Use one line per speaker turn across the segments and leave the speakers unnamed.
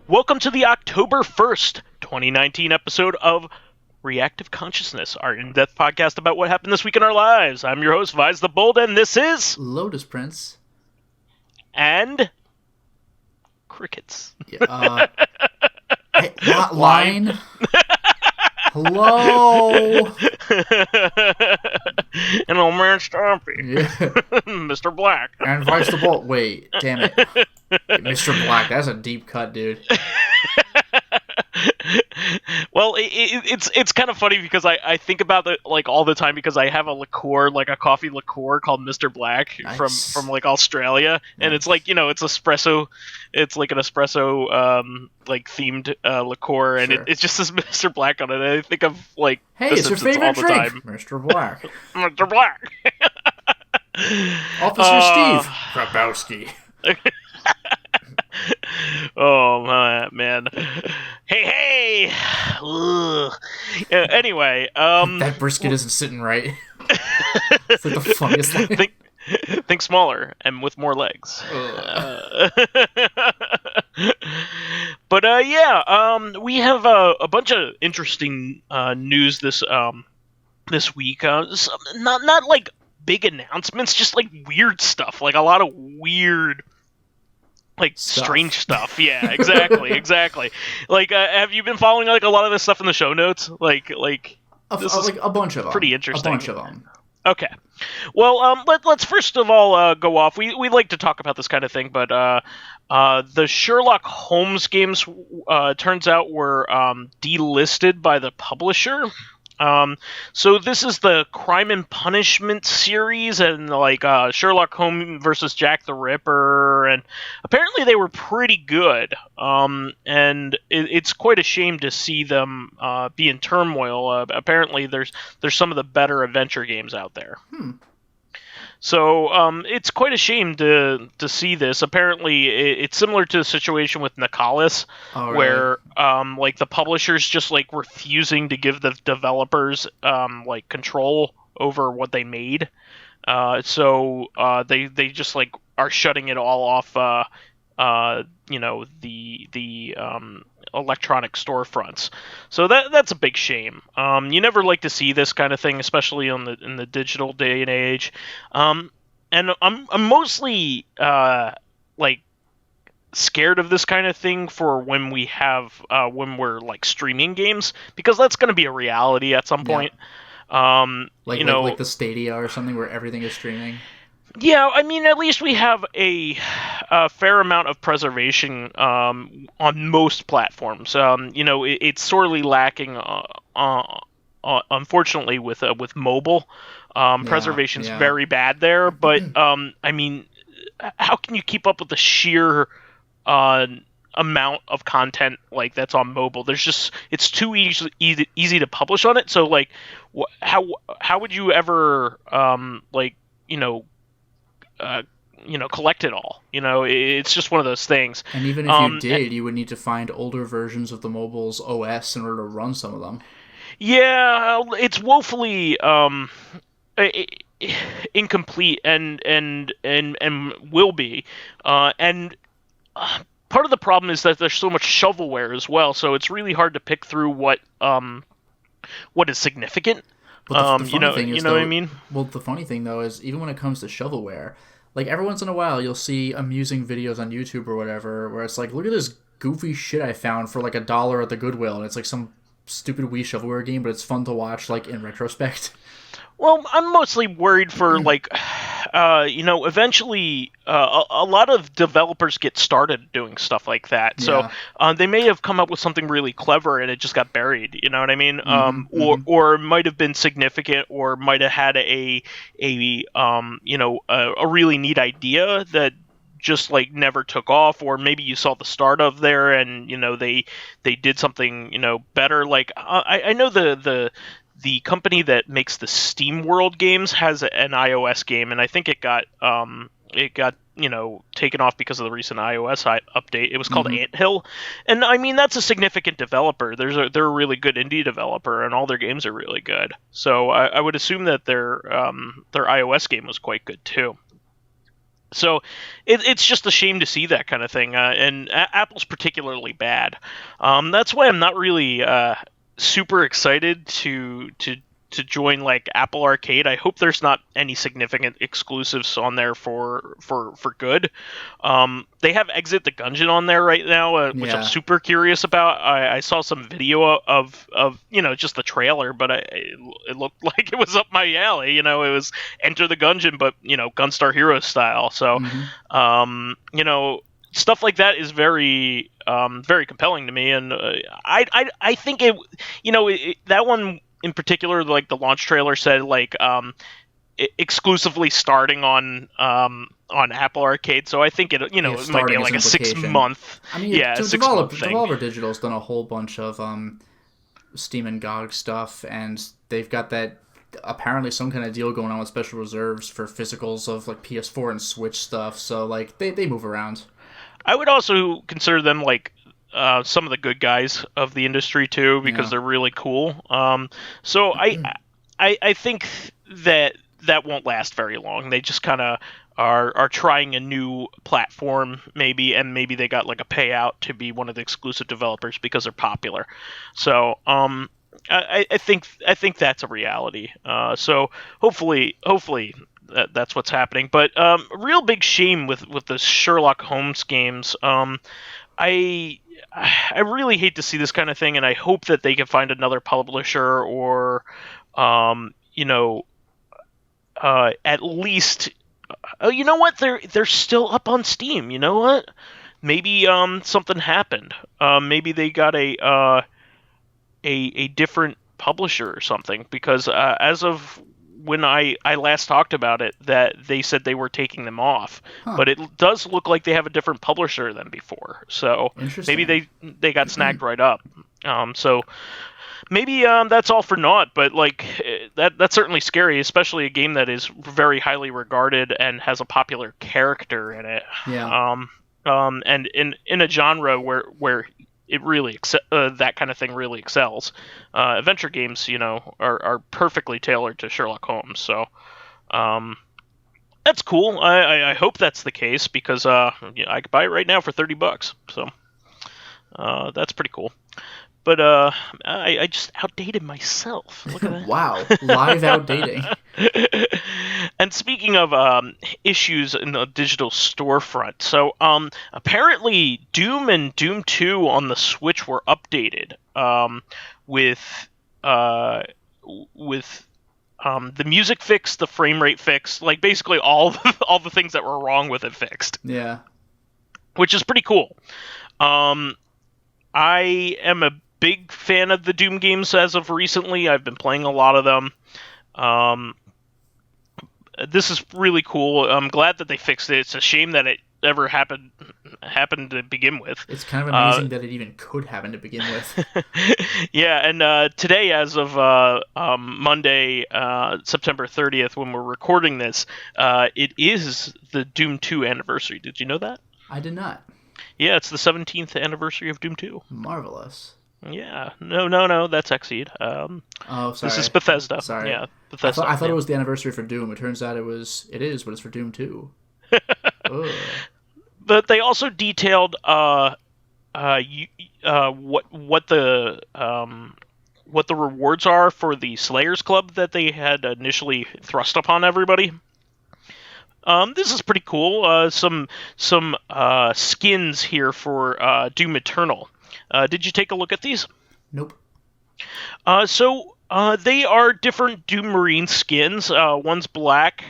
Welcome to the October 1st, 2019 episode of Reactive Consciousness, our in-depth podcast about what happened this week in our lives. I'm your host, vysethebold, and this is...
Lotus Prince.
And... Crickets.
Yeah, hey, line. Hello.
And old man Stompy.
Yeah.
Mr. Black.
And vysethebold. Wait, damn it. Mr. Black, that's a deep cut, dude.
Well, it's kind of funny because I think about it like all the time because I have a liqueur, like a coffee liqueur called Mr. Black from like Australia, and it's like, it's espresso, it's like an espresso like themed liqueur, and
Sure.
it just says Mr. Black on it. And I think of like
Hey,
The
it's your
Simpsons
favorite
all the
drink,
time.
Mr. Black.
Mr. Black.
Officer Steve Grabowski.
Oh man! Hey! Ugh. Anyway,
That brisket isn't sitting right. It's like the funniest line.
Think smaller and with more legs. But we have a bunch of interesting news this week. Not like big announcements, just like weird stuff, like a lot of weird. Like strange stuff. Yeah, exactly. Like, have you been following like a lot of this stuff in the show notes? Like this is
like a bunch of them.
pretty interesting.
A bunch of them.
Okay. Well, let's first of all go off. We like to talk about this kind of thing, but the Sherlock Holmes games turns out were delisted by the publisher. So this is the Crime and Punishment series, and like Sherlock Holmes versus Jack the Ripper, and apparently they were pretty good. And it's quite a shame to see them be in turmoil. Apparently there's some of the better adventure games out there. So it's quite a shame to see this. Apparently, it's similar to the situation with Nicalis, where like the publishers just like refusing to give the developers like control over what they made. So they just like are shutting it all off. The electronic storefronts. So that's a big shame. You never like to see this kind of thing, especially in the digital day and age. And I'm mostly like scared of this kind of thing for when we're like streaming games, because that's going to be a reality at some point.
Like the Stadia or something where everything is streaming.
Yeah, I mean, at least we have a fair amount of preservation on most platforms. It's sorely lacking, unfortunately, with mobile. Preservation's very bad there, but I mean, how can you keep up with the sheer amount of content like that's on mobile? It's too easy to publish on it. So like, how would you ever collect it all? It's just one of those things.
And even if you did, you would need to find older versions of the mobile's OS in order to run some of them.
Yeah, it's woefully incomplete and will be. And part of the problem is that there's so much shovelware as well, so it's really hard to pick through what is significant.
But the funny thing is,
what I mean?
Well, the funny thing, though, is even when it comes to shovelware, like, every once in a while, you'll see amusing videos on YouTube or whatever, where it's like, look at this goofy shit I found for, like, $1 at the Goodwill, and it's, like, some stupid Wii shovelware game, but it's fun to watch, like, in retrospect.
Well, I'm mostly worried for, like, eventually a lot of developers get started doing stuff like that.
Yeah.
So they may have come up with something really clever and it just got buried, you know what I mean? Or might have been significant, or might have had a really neat idea that just like never took off, or maybe you saw the start of there and they did something better. Like I know the company that makes the Steam World games has an iOS game, and I think it got taken off because of the recent iOS update. It was called Anthill, and I mean that's a significant developer. They're a really good indie developer, and all their games are really good. So I would assume that their iOS game was quite good too. So it's just a shame to see that kind of thing, and Apple's particularly bad. That's why I'm not really super excited to join like Apple Arcade. I hope there's not any significant exclusives on there for good. They have Exit the Gungeon on there right now, which I'm
Yeah.
super curious about. I saw some video of just the trailer, but it looked like it was up my alley. It was Enter the Gungeon, but Gunstar Heroes style. So,
Mm-hmm.
stuff like that is very compelling to me, and I think that one in particular, like the launch trailer said, like exclusively starting on Apple Arcade. So I think
Yeah,
it might be
starting is
like
an
a six
implication.
month,
I mean,
yeah, a 6 month thing.
Devolver Digital's done a whole bunch of Steam and GOG stuff, and they've got that apparently some kind of deal going on with special reserves for physicals of like PS4 and Switch stuff. So like they move around.
I would also consider them like some of the good guys of the industry too, because
Yeah.
they're really cool. So I think that won't last very long. They just kind of are trying a new platform maybe, and maybe they got like a payout to be one of the exclusive developers because they're popular. So I think that's a reality. So hopefully that's what's happening. But real big shame with the Sherlock Holmes games. I I really hate to see this kind of thing, and I hope that they can find another publisher or, um, you know, at least. Oh, you know what? They're still up on Steam. You know what? Maybe something happened. Maybe they got a different publisher or something, because as of when I last talked about it, that they said they were taking them off,
Huh.
but it does look like they have a different publisher than before. So maybe
Interesting.
they got snagged right up. So maybe that's all for naught, but like that's certainly scary, especially a game that is very highly regarded and has a popular character in it.
Yeah.
And in a genre where it really that kind of thing really excels. Adventure games, are perfectly tailored to Sherlock Holmes. So um, that's cool. I hope that's the case, because I could buy it right now for $30. So that's pretty cool. But I just outdated myself. Look at
Wow. Live outdating.
that. And speaking of issues in the digital storefront, so apparently Doom and Doom 2 on the Switch were updated, with uh, with the music fixed, the frame rate fixed, like basically all the things that were wrong with it fixed,
Yeah.
which is pretty cool. Um, I am a big fan of the Doom games as of recently. I've been playing a lot of them. Um, this is really cool. I'm glad that they fixed it. It's a shame that it ever happened to begin with.
It's kind of
Uh,
amazing that it even could happen to begin with.
yeah, and today, as of Monday, September 30th, when we're recording this, it is the Doom 2 anniversary. Did you know that?
I did not.
Yeah, it's the 17th anniversary of Doom 2.
Marvelous.
Yeah, no, that's Exceed.
Oh,
This is
sorry.
Bethesda.
Sorry.
Yeah, Bethesda.
I thought
Yeah.
it was the anniversary for Doom. It turns out it is, but it's for Doom 2. Ugh.
But they also detailed what the rewards are for the Slayers Club that they had initially thrust upon everybody. This is pretty cool. Some skins here for Doom Eternal. Did you take a look at these?
Nope.
They are different Doom Marine skins. One's black,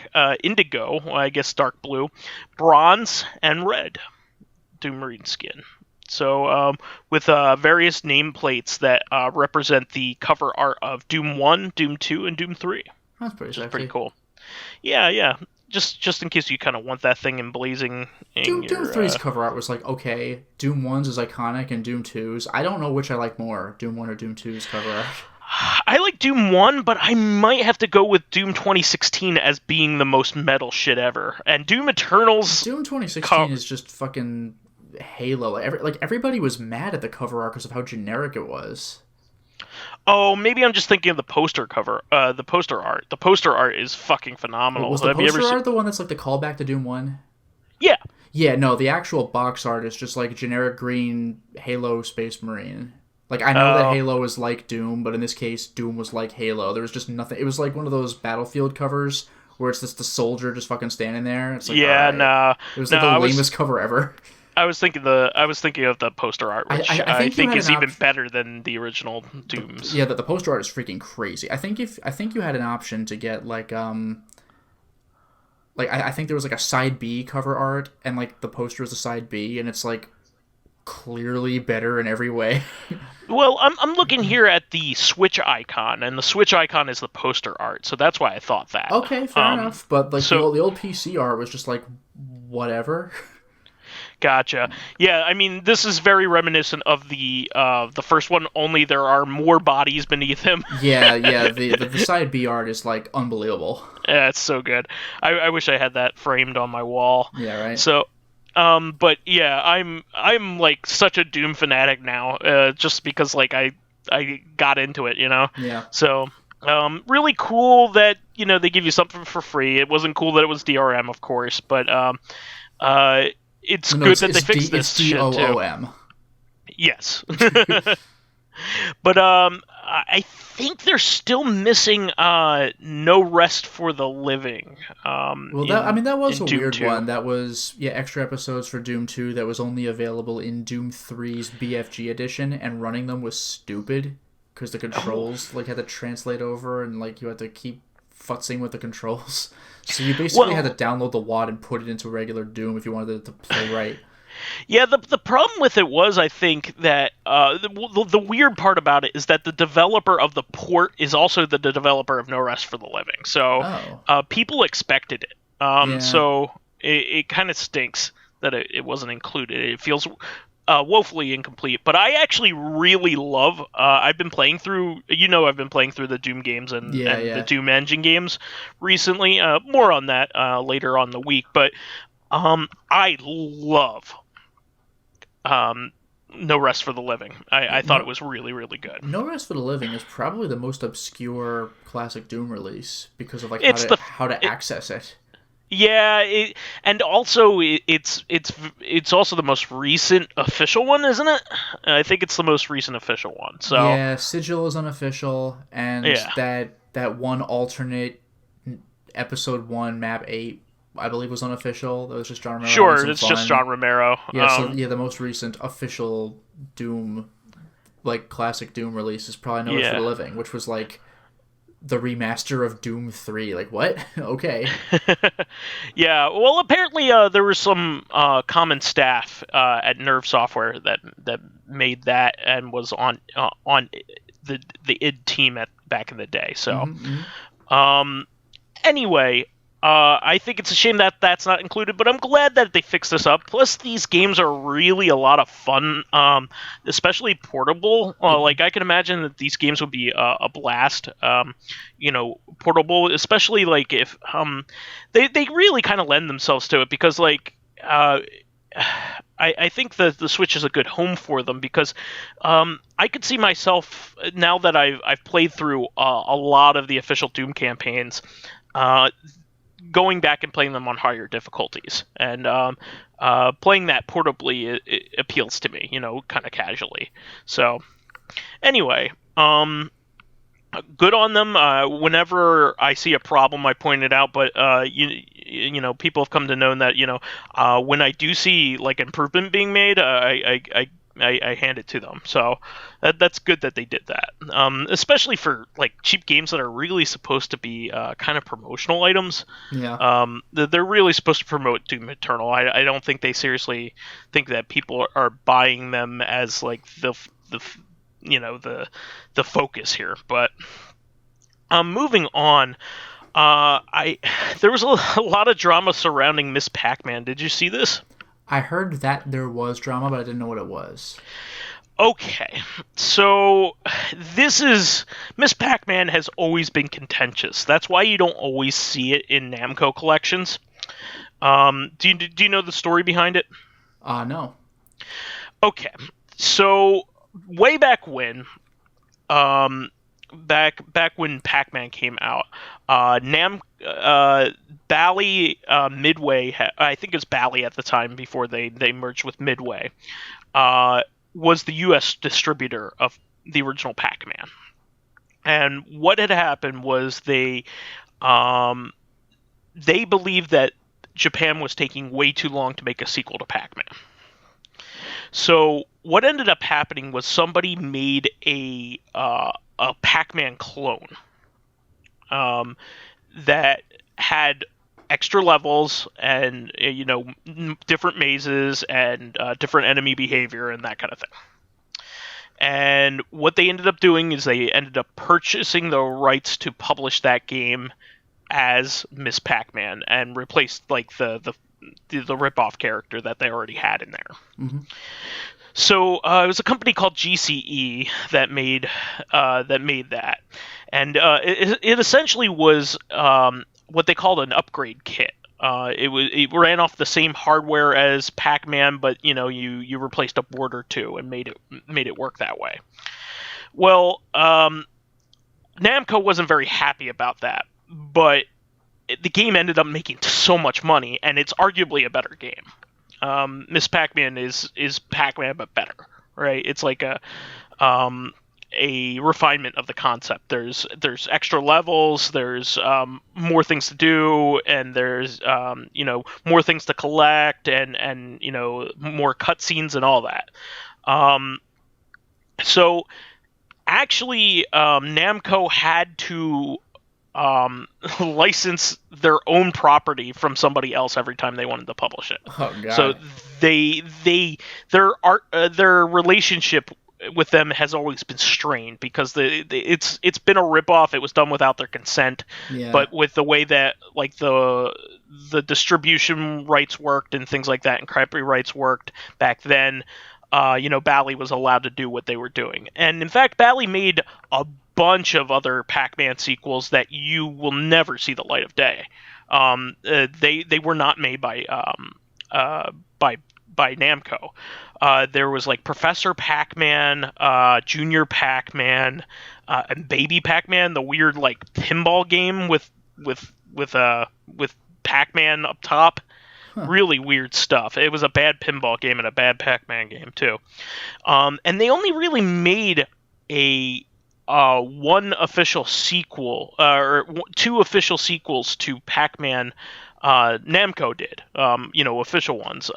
indigo, I guess dark blue, bronze, and red Doom Marine skin. So, with various nameplates that represent the cover art of Doom 1, Doom 2, and Doom 3,
That's pretty
which is pretty
sexy.
cool. Yeah, yeah. Just in case you kind of want that thing emblazing in
Doom
your.
3's cover art was like, okay, Doom 1's is iconic and Doom 2's. I don't know which I like more, Doom 1 or Doom 2's cover art.
I like Doom 1, but I might have to go with Doom 2016 as being the most metal shit ever. And Doom Eternal's.
Doom 2016 is just fucking Halo. Everybody was mad at the cover art because of how generic it was.
Oh, maybe I'm just thinking of the poster cover, the poster art. The poster art is fucking
What
phenomenal.
was the
Have you ever
poster
seen?
art the one that's like the callback to Doom 1?
Yeah.
Yeah, no, the actual box art is just like generic green Halo Space Marine. Like, I know that
Oh.
Halo is like Doom, but in this case, Doom was like Halo. There was just nothing. It was like one of those Battlefield covers where it's just the soldier just fucking standing there. It's like, all
Yeah.
right.
Nah.
It was
No.
like the lamest cover ever.
I was thinking of the poster art, which
I
I
think you
think
had
is
an
even
option.
better than the original Dooms.
Yeah, the poster art is freaking crazy. I think you had an option to get like I think there was like a side B cover art and like the poster is a side B and it's like clearly better in every way.
Well, I'm looking here at the Switch icon, and the Switch icon is the poster art, so that's why I thought that.
Okay, fair enough. But like
So
the old PC art was just like whatever.
gotcha. Yeah, I mean, this is very reminiscent of the first one. Only there are more bodies beneath him.
Yeah. The side B art is like unbelievable.
Yeah, it's so good. I wish I had that framed on my wall.
Yeah, right.
So, but yeah, I'm like such a Doom fanatic now, just because like I got into it, you know.
Yeah.
So, really cool that they give you something for free. It wasn't cool that it was DRM, of course, but uh, it's
No,
good that they
D
fixed this
it's
shit too.
DOOM.
Yes. But I think they're still missing No Rest for the Living.
Well, that was
In
a
Doom
weird
2.
one. That was extra episodes for Doom 2 that was only available in Doom 3's BFG edition, and running them was stupid because the controls like had to translate over and like you had to keep futzing with the controls. So you basically had to
Well,
download the WAD and put it into regular Doom if you wanted it to play right.
yeah, the problem with it was, I think, that the weird part about it is that the developer of the port is also the developer of No Rest for the Living. So
Oh,
people expected it.
yeah.
So it kind of stinks that it wasn't included. It feels woefully incomplete. But I actually really love. I've been playing through. I've been playing through the Doom games
Yeah,
and the
yeah.
Doom engine games recently. More on that later on the week. But I love um, No Rest for the Living. I thought it
No
was really, really good.
No Rest for the Living is probably the most obscure classic Doom release because of like
It's the
how to
it,
access it.
yeah, and also it's also the most recent official one, isn't it? I think it's the most recent official one. So
Yeah, Sigil is unofficial, and
yeah,
that one alternate episode 1 map 8 I believe was unofficial. That was just John Romero having
sure,
some
it's just
fun.
John Romero.
Yeah, so yeah, the most recent official Doom like classic Doom release is probably No Rest for the
Yeah.
Living, which was like the remaster of Doom 3. Like what? Okay.
Yeah, well, apparently there was some common staff at Nerve Software that made that and was on the id team at back in the day. So
Mhm.
um, anyway, I think it's a shame that that's not included, but I'm glad that they fixed this up. Plus, these games are really a lot of fun, especially portable. Like I can imagine that these games would be a blast. Portable, especially like if they really kind of lend themselves to it because like. I think the Switch is a good home for them because I could see myself now that I've played through a lot of the official Doom campaigns, uh, going back and playing them on higher difficulties, and playing that portably it appeals to me, kind of casually. So anyway, good on them. Whenever I see a problem, I point it out. But people have come to know that when I do see like improvement being made, I hand it to them. So that's good that they did that. Especially for like cheap games that are really supposed to be kind of promotional items.
Yeah.
They're really supposed to promote Doom Eternal. I don't think they seriously think that people are buying them as like the the focus here. But moving on, I there was a lot of drama surrounding Miss Pac-Man. Did you see this?
I heard that there was drama, but I didn't know what it was.
Okay, so this is Miss Pac-Man has always been contentious. That's why you don't always see it in Namco collections. Do you know the story behind it?
No.
Okay, so way back when, um, back when Pac-Man came out, Bally Midway, I think it was Bally at the time before they merged with Midway, uh, was the U.S. distributor of the original Pac-Man. And what had happened was um, they believed that Japan was taking way too long to make a sequel to Pac-Man. So what ended up happening was somebody made a Pac-Man clone um, that had extra levels and different mazes and different enemy behavior and that kind of thing. And what they ended up doing is they ended up purchasing the rights to publish that game as Miss Pac-Man and replaced like the rip-off character that they already had in there.
Mm-hmm.
So it was a company called GCE that made that, and it essentially was what they called an upgrade kit. It ran off the same hardware as Pac-Man, but you replaced a board or two and made it work that way. Well, Namco wasn't very happy about that, but the game ended up making so much money, and it's arguably a better game. Miss Pac-Man is Pac-Man but better, right? It's like a refinement of the concept. There's extra levels, there's more things to do, and there's more things to collect, and more cutscenes and all that. So actually, Namco had to license their own property from somebody else every time they wanted to publish it.
Oh god.
So their relationship with them has always been strained because it's been a ripoff. It was done without their consent.
Yeah.
But with the way that like the distribution rights worked and things like that, and copyrights worked back then, Bally was allowed to do what they were doing. And in fact, Bally made a bunch of other Pac-Man sequels that you will never see the light of day. They were not made by Namco. There was like Professor Pac-Man, Junior Pac-Man, and Baby Pac-Man, the weird like pinball game with Pac-Man up top. Huh. Really weird stuff. It was a bad pinball game and a bad Pac-Man game too. And they only really made one official sequel, or two official sequels to Pac-Man. Namco did, official ones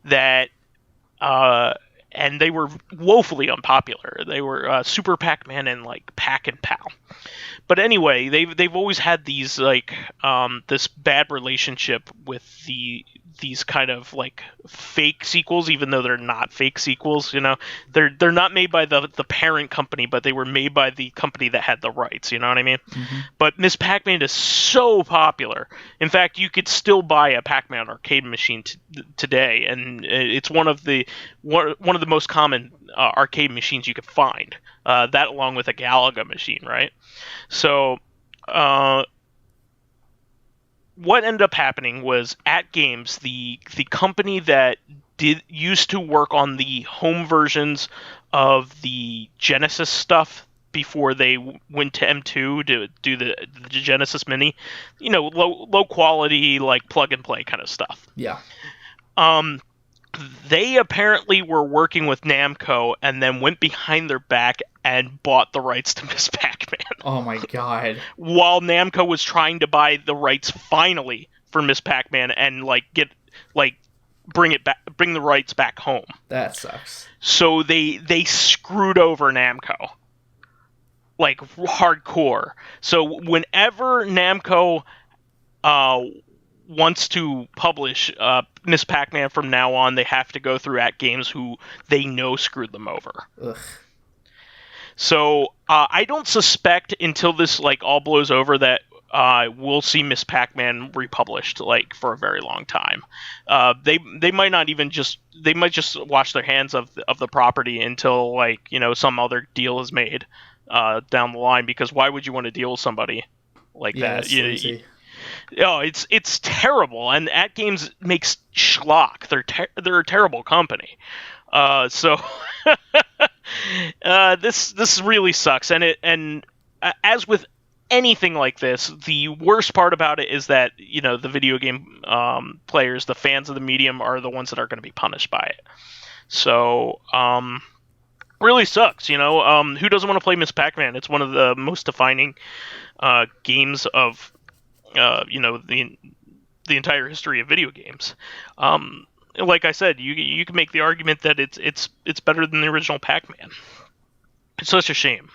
that, and they were woefully unpopular. They were Super Pac-Man and like Pac and Pal. But anyway, they've always had these like this bad relationship with these kind of like fake sequels, even though they're not fake sequels. They're not made by the parent company, but they were made by the company that had the rights. You know what I mean?
Mm-hmm.
But Miss Pac-Man is so popular. In fact, you could still buy a Pac-Man arcade machine today, and it's one of the most common arcade machines you could find. That along with a Galaga machine, right? So, what ended up happening was At Games, the company that used to work on the home versions of the Genesis stuff before they went to M2 to do the Genesis Mini, low quality, like plug and play kind of stuff.
Yeah.
They apparently were working with Namco and then went behind their back and bought the rights to Miss Pac-Man.
Oh my god.
While Namco was trying to buy the rights finally for Miss Pac-Man and bring the rights back home.
That sucks.
So they screwed over Namco. Like hardcore. So whenever Namco wants to publish Miss Pac-Man from now on, they have to go through At Games, who they know screwed them over.
Ugh.
So I don't suspect until this like all blows over that we'll see Miss Pac-Man republished like for a very long time. They might not even they might just wash their hands of the property until like some other deal is made down the line, because why would you want to deal with somebody like that? It's terrible, and At Games makes schlock. They're a terrible company. So This really sucks, and as with anything like this, the worst part about it is that the video game players, the fans of the medium, are the ones that are going to be punished by it. So really sucks. Who doesn't want to play Miss Pac-Man? It's one of the most defining games of the entire history of video games. Like I said, you can make the argument that it's better than the original Pac-Man. It's such a shame.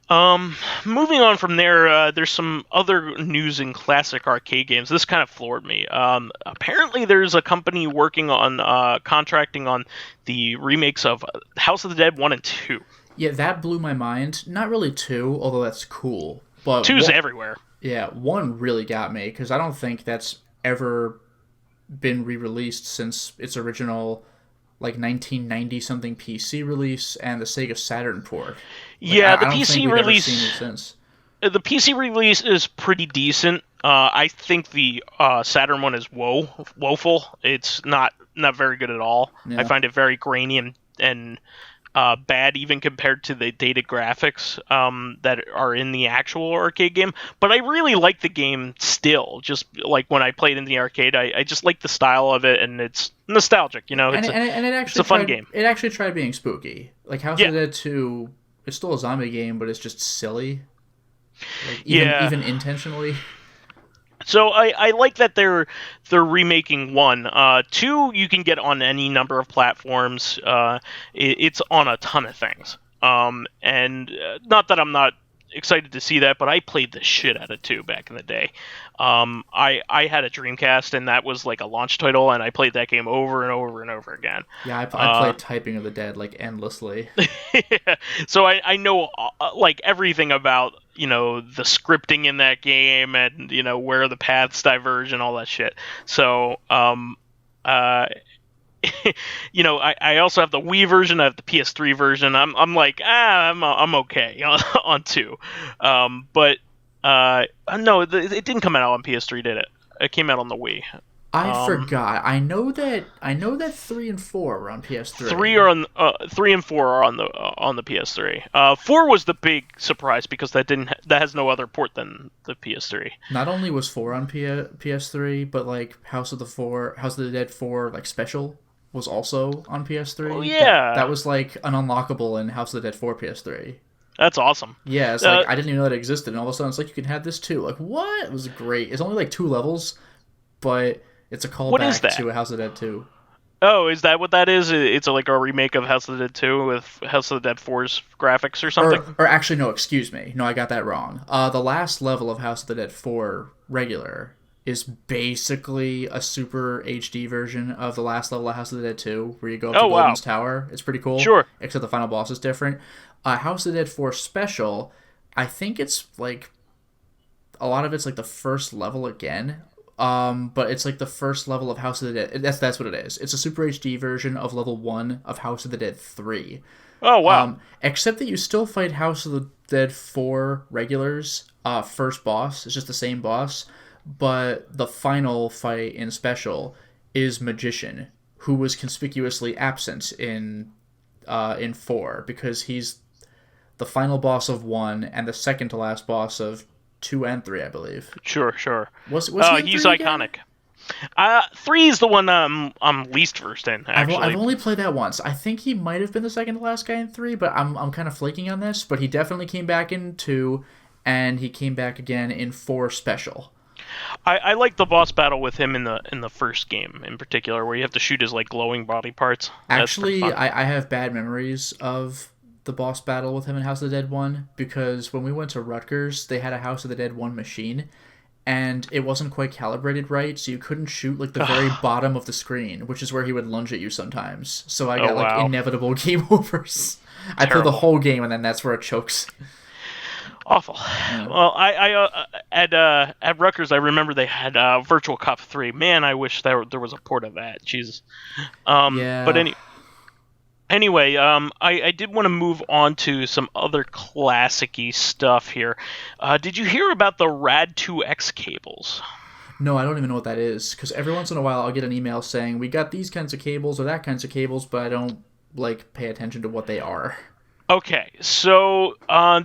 Moving on from there, there's some other news in classic arcade games. This kind of floored me. Apparently, there's a company working on contracting on the remakes of House of the Dead 1 and 2.
Yeah, that blew my mind. Not really 2, although that's cool. But
2's everywhere.
Yeah, 1 really got me, because I don't think that's ever been re-released since its original 1990-something PC release and the Sega Saturn port.
Yeah,
the
PC release.
Ever seen it since.
The PC release is pretty decent. I think the Saturn one is woeful. It's not very good at all. Yeah. I find it very grainy and bad, even compared to the dated graphics that are in the actual arcade game. But I really like the game still. Just like when I played in the arcade, I just like the style of it, and it's nostalgic. It's a fun game.
It actually tried being spooky. Like House of the Dead 2, it's still a zombie game, but it's just silly. Even intentionally.
So I like that they're remaking 1. 2 you can get on any number of platforms. It's on a ton of things. And not that I'm not excited to see that, but I played the shit out of 2 back in the day. I had a Dreamcast, and that was like a launch title, and I played that game over and over and over again.
Yeah, I played Typing of the Dead endlessly.
So I know everything about the scripting in that game, and where the paths diverge and all that shit. So I also have the Wii version. I have the PS3 version. I'm like, I'm okay on 2. But no, it didn't come out on PS3, did it? It came out on the Wii.
I forgot. I know that 3 and 4 were on PS3.
3 and 4 are on the PS3. 4 was the big surprise because that has no other port than the PS3.
Not only was 4 on PS3, but House of the Dead 4 special was also on PS3.
Oh yeah,
that was an unlockable in House of the Dead 4 PS3.
That's awesome.
Yeah, it's I didn't even know that existed, and all of a sudden it's you can have this too. What? It was great. It's only 2 levels, but it's a callback to House of the Dead 2.
Oh, is that what that is? It's a remake of House of the Dead 2 with House of the Dead 4's graphics or something?
Or actually, no, excuse me. No, I got that wrong. The last level of House of the Dead 4 regular is basically a super HD version of the last level of House of the Dead 2, where you go up to Golden's Tower. It's pretty cool.
Sure.
Except the final boss is different. House of the Dead 4 Special, I think it's a lot of it's the first level again. But it's the first level of House of the Dead. That's what it is. It's a Super HD version of level 1 of House of the Dead 3.
Oh, wow.
Except that you still fight House of the Dead 4 regulars. First boss. It's just the same boss. But the final fight in Special is Magician, who was conspicuously absent in 4, because he's the final boss of 1 and the second to last boss of 2 and 3, I believe.
Sure.
Was he
he's iconic. 3 is the one I'm least versed in, actually.
I've only played that once. I think he might have been the second to last guy in 3, but I'm kind of flaking on this. But he definitely came back in 2, and he came back again in 4 Special.
I like the boss battle with him in the first game in particular, where you have to shoot his glowing body parts.
Actually, I have bad memories of the boss battle with him in House of the Dead 1, because when we went to Rutgers, they had a House of the Dead 1 machine, and it wasn't quite calibrated right, so you couldn't shoot the very bottom of the screen, which is where he would lunge at you sometimes. So I got inevitable game overs. I play the whole game, and then that's where it chokes.
Awful. Yeah. Well, I at Rutgers, I remember they had Virtual Cop 3. Man, I wish there was a port of that. Jesus.
Yeah.
But anyway, I did want to move on to some other classic-y stuff here. Did you hear about the Rad2X cables?
No, I don't even know what that is, because every once in a while I'll get an email saying, we got these kinds of cables or that kinds of cables, but I don't like pay attention to what they are.
Okay, so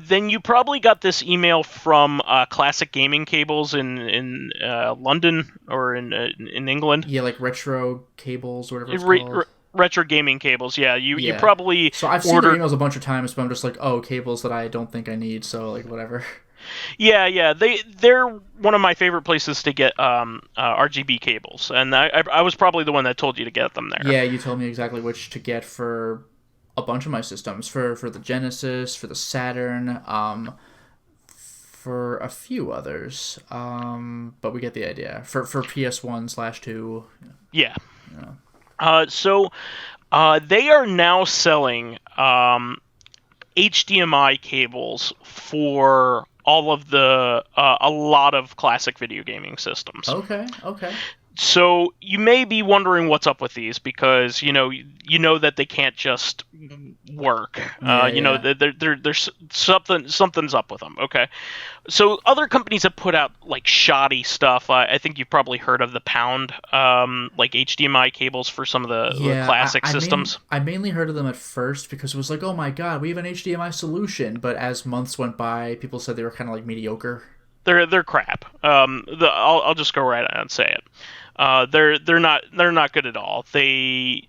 then you probably got this email from Classic Gaming Cables in London or in England.
Yeah, like retro cables, whatever it's
Re- re-
called.
Retro Gaming Cables, yeah. You
Yeah.
probably
So I've seen their
ordered.
emails a bunch of times, but I'm just like, oh, cables that I don't think I need. So like whatever.
Yeah. They're one of my favorite places to get RGB cables, and I was probably the one that told you to get them there.
Yeah, you told me exactly which to get for a bunch of my systems, for the Genesis, for the Saturn, for a few others. But we get the idea. For PS1/2.
Yeah.
Yeah.
So they are now selling HDMI cables for all of the a lot of classic video gaming systems.
Okay. Okay.
So you may be wondering what's up with these because you know that they can't just work.
Yeah.
You know there's something's up with them. Okay, so other companies have put out like shoddy stuff. I think you've probably heard of the Pound, like HDMI cables for some of the classic systems.
I mainly heard of them at first because it was like, oh my god, we have an HDMI solution. But as months went by, people said they were kind of like mediocre.
They're crap. I'll just go right out and say it. They're not good at all. They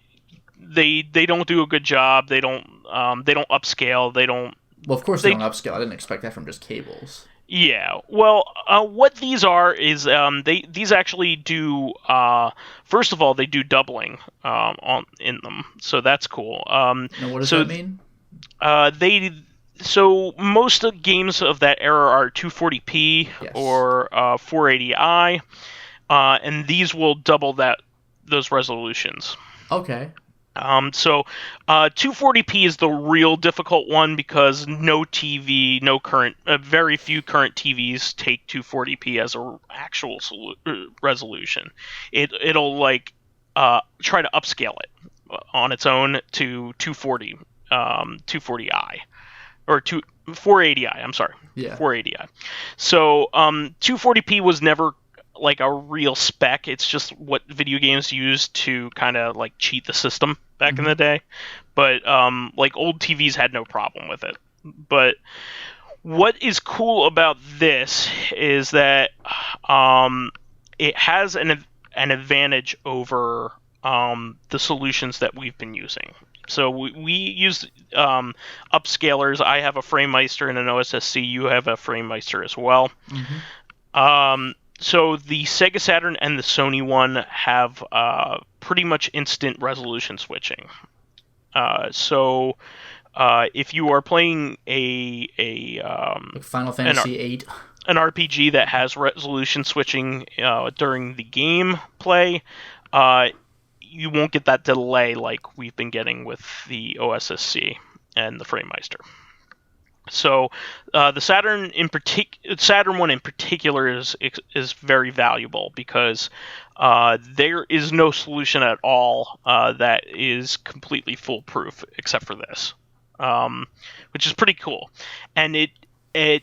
don't do a good job. They don't upscale. They don't.
Well, of course they don't upscale. I didn't expect that from just cables.
Yeah. Well, what these are is these actually do first of all they do doubling in them, so that's cool.
Now, what does that mean?
So most of the games of that era are 240p or 480i, and these will double those resolutions.
Okay.
So 240p is the real difficult one because very few current TVs take 240p as a actual resolution. It'll like try to upscale it on its own to 240i. Or 480i, I'm sorry.
Yeah.
480i. So 240p was never like a real spec. It's just what video games used to kind of like cheat the system back in the day. But like old TVs had no problem with it. But what is cool about this is that it has an advantage over the solutions that we've been using. So we use upscalers. I have a FrameMeister and an OSSC. You have a FrameMeister as well. So the Sega Saturn and the Sony one have pretty much instant resolution switching. So if you are playing
like Final Fantasy VIII,
an RPG that has resolution switching during the game play, you won't get that delay like we've been getting with the OSSC and the FrameMeister. So the Saturn one in particular is very valuable because there is no solution at all that is completely foolproof except for this, which is pretty cool, and it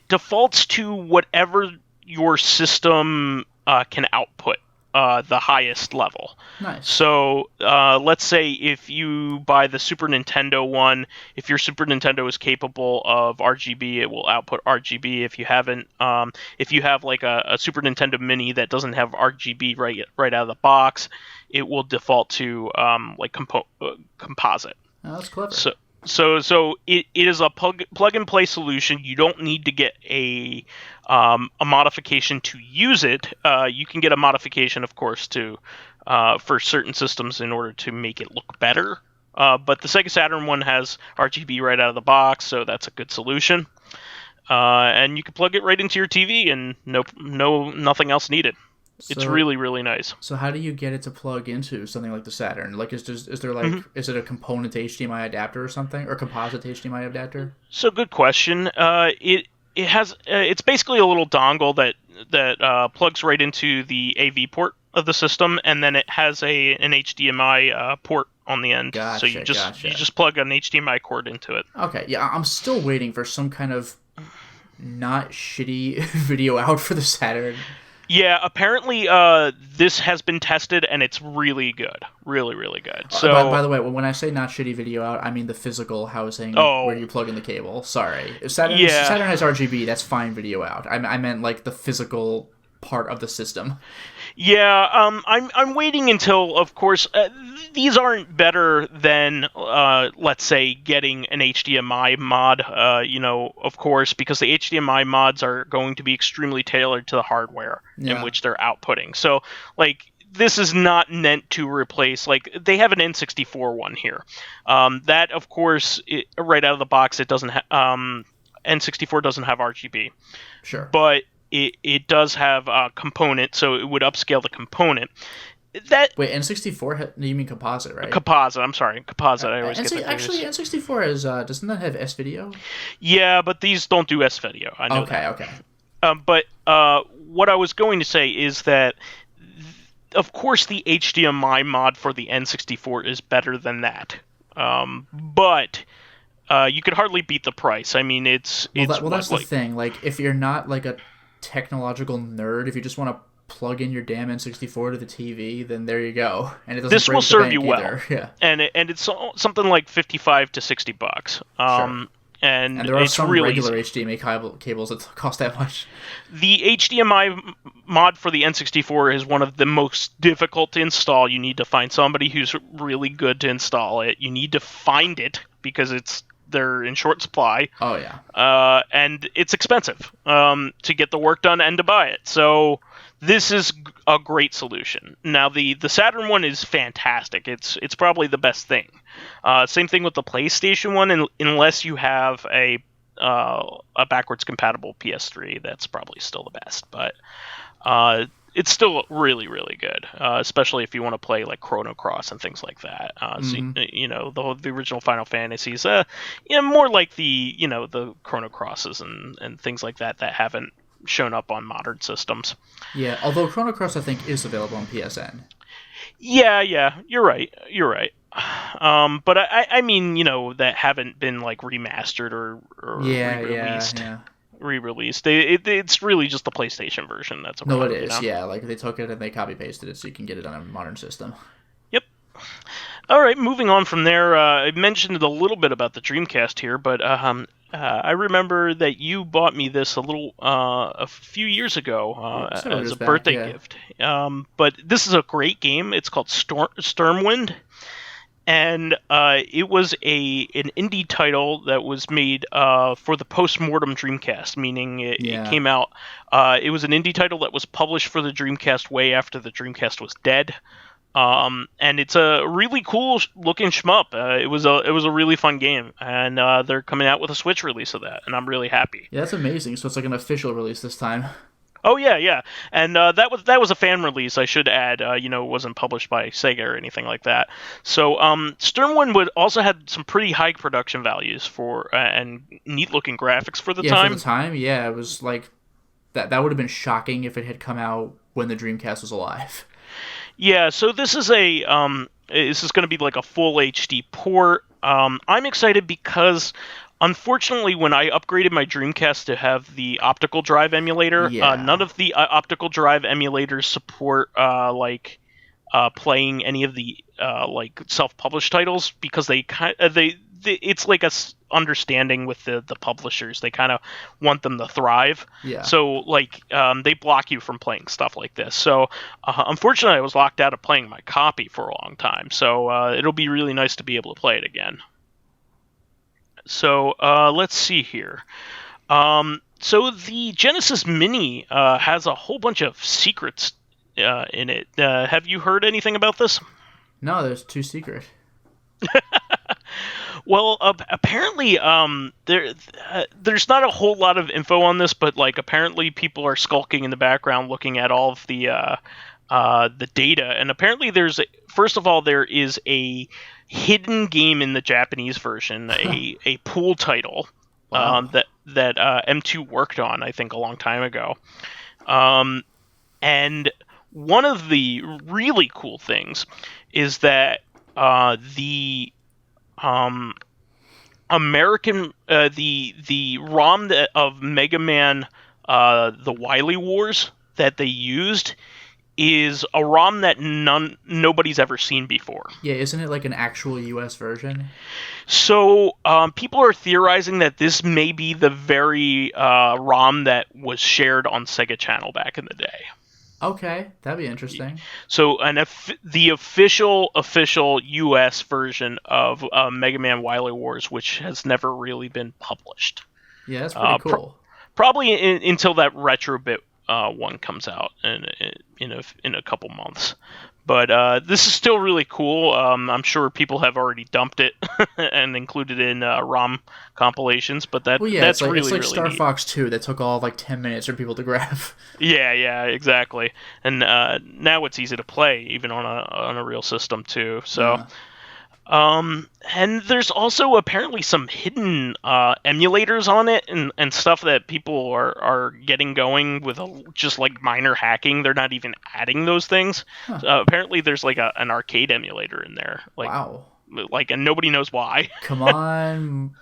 defaults to whatever your system can output. The highest level.
Nice.
So let's say if you buy the Super Nintendo one, if your Super Nintendo is capable of RGB, it will output RGB. If you haven't, if you have like a Super Nintendo Mini that doesn't have RGB right out of the box, it will default to like composite.
Oh, that's clever.
So it is a plug and play solution. You don't need to get a modification to use it. You can get a modification, of course, to for certain systems in order to make it look better. But the Sega Saturn one has RGB right out of the box, so that's a good solution. And you can plug it right into your TV, and nothing else needed. It's really, really nice.
So how do you get it to plug into something like the Saturn? Like, is there like is it a component HDMI adapter or something, or composite HDMI adapter?
So good question. It has it's basically a little dongle that plugs right into the AV port of the system, and then it has an HDMI port on the end.
Gotcha,
so you just plug an HDMI cord into it.
Okay, yeah, I'm still waiting for some kind of not shitty video out for the Saturn.
Yeah, apparently this has been tested and it's really good. Really, really good.
By
So,
the way, when I say not shitty video out, I mean the physical housing where
oh,
you plug in the cable. Sorry, if
yeah.
Saturn has RGB, that's fine video out. I meant like the physical part of the system.
Yeah, I'm waiting until, of course, these aren't better than, let's say, getting an HDMI mod. Of course, because the HDMI mods are going to be extremely tailored to the hardware in
Yeah,
which they're outputting. So, like, this is not meant to replace. Like, they have an N64 one here. That, of course, right out of the box, it doesn't. N64 doesn't have RGB,
sure.
but it does have a component, so it would upscale the component. That
Wait, N64? You mean composite, right?
composite. I'm sorry, composite. I always get that
Actually,
confused.
N64 is doesn't that have S video?
Yeah, but these don't do S video. I know
Okay,
that.
okay,
But what I was going to say is that, of course, the HDMI mod for the N64 is better than that. But you could hardly beat the price. I mean, it's what,
that's the
like,
thing. Like, if you're not like a technological nerd, if you just want to plug in your damn N64 to the TV, then there you go, and it doesn't
this will
break the
serve you
bank
well,
either. Yeah,
and it's something like 55 to $60.
sure.
And
And there are
it's
some
really
regular
easy.
HDMI cables that cost that much.
The HDMI mod for the N64 is one of the most difficult to install. You need to find somebody who's really good to install it. You need to find it because they're in short supply,
Oh yeah.
and it's expensive to get the work done and to buy it. So this is a great solution. Now the Saturn one is fantastic. It's probably the best thing. Same thing with the PlayStation one, unless you have a backwards compatible PS3, that's probably still the best. But it's still really, really good, especially if you want to play like Chrono Cross and things like that. So,
Mm-hmm.
the original Final Fantasies, more like the Chrono Crosses and things like that haven't shown up on modern systems.
Yeah. Although Chrono Cross, I think, is available on PSN.
Yeah, you're right. You're right. But I mean, that haven't been like remastered or
Yeah, yeah,
re-released.
yeah.
Re-released. It's really just the PlayStation version that's
No, it
around.
is. Yeah, like they took it and they copy pasted it so you can get it on a modern system.
Yep. All right, moving on from there. I mentioned a little bit about the Dreamcast here, but I remember that you bought me this a few years ago
Several
as
years
a
back,
birthday
yeah.
gift. But this is a great game. It's called Sturmwind, and it was an indie title that was made for the post-mortem Dreamcast, meaning it
Yeah.
came out. It was an indie title that was published for the Dreamcast way after the Dreamcast was dead. And it's a really cool looking shmup. It was a really fun game, and they're coming out with a Switch release of that, and I'm really happy.
Yeah, that's amazing. So it's like an official release this time.
Oh yeah, yeah, and that was a fan release. I should add, it wasn't published by Sega or anything like that. So Sternwind would also had some pretty high production values for and neat looking graphics for the
Yeah, for the
time.
time, yeah, it was like that would have been shocking if it had come out when the Dreamcast was alive.
Yeah, so this is going to be like a full HD port. I'm excited because, unfortunately, when I upgraded my Dreamcast to have the optical drive emulator, none
Yeah.
of the optical drive emulators support playing any of the like self-published titles because they it's like understanding with the publishers. They kind of want them to thrive,
Yeah.
so like they block you from playing stuff like this. So unfortunately, I was locked out of playing my copy for a long time. So it'll be really nice to be able to play it again. So let's see here. So the Genesis Mini has a whole bunch of secrets in it. Have you heard anything about this?
No, there's too secret.
Well, apparently, there's not a whole lot of info on this, but like apparently people are skulking in the background looking at all of the data, and apparently first of all there is a hidden game in the Japanese version, a pool title
Wow.
that M2 worked on, I think, a long time ago. And one of the really cool things is that the American the ROM of Mega Man, the Wily Wars, that they used is a ROM that nobody's ever seen before.
Yeah, isn't it like an actual US version?
So people are theorizing that this may be the very ROM that was shared on Sega Channel back in the day.
Okay, that'd be interesting.
So the official US version of Mega Man Wily Wars, which has never really been published.
Yeah, that's pretty cool.
Probably until that Retrobit one comes out in a couple months. But this is still really cool. I'm sure people have already dumped it and included it in ROM compilations, but that's
it's like,
really,
it's like
really
Star
neat.
Fox 2 that took all of like 10 minutes for people to grab.
Yeah, exactly. And now it's easy to play, even on a real system too. So.
Yeah.
And there's also apparently some hidden emulators on it and stuff that people are getting going with just like minor hacking. They're not even adding those things.
Huh.
Apparently there's like an arcade emulator in there.
Wow.
And nobody knows why.
Come on,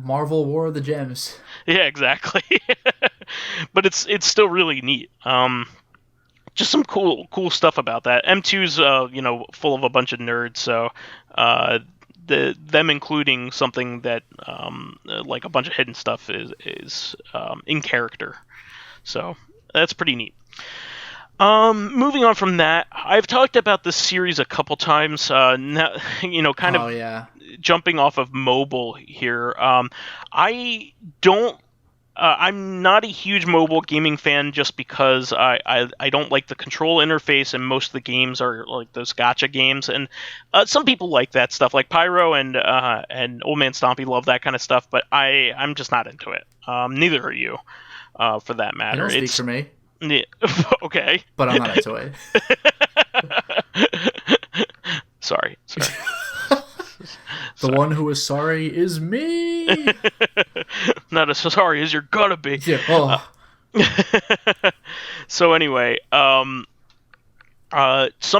Marvel War of the Gems.
Yeah, exactly. But it's still really neat. Just some cool stuff about that. M2's full of a bunch of nerds, so them including something that like a bunch of hidden stuff is in character. So that's pretty neat. Moving on from that, I've talked about this series a couple times. Now, jumping off of mobile here. I don't. I'm not a huge mobile gaming fan just because I don't like the control interface, and most of the games are like those gacha games. And some people like that stuff, like Pyro and Old Man Stompy love that kind of stuff, but I'm just not into it. Neither are you, for that matter.
You don't speak for me.
Yeah, okay.
But I'm not into it.
Sorry.
The one who is sorry is me.
Not as sorry as you're gonna be.
Yeah. Oh.
So anyway, some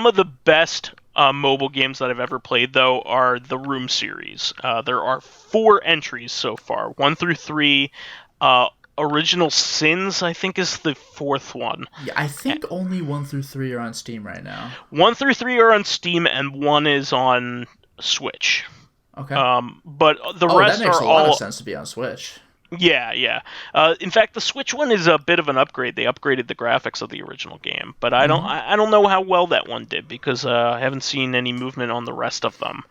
of the best mobile games that I've ever played, though, are the Room series. There are 4 entries so far, 1 through 3. Original Sins, I think, is the 4th one.
Yeah, I think only 1 through 3 are on Steam right now.
1 through 3 are on Steam, and 1 is on Switch.
Okay.
But the rest
that makes
are
a lot
all
of sense to be on Switch.
Yeah. In fact, the Switch one is a bit of an upgrade. They upgraded the graphics of the original game, but I don't know how well that one did because I haven't seen any movement on the rest of them.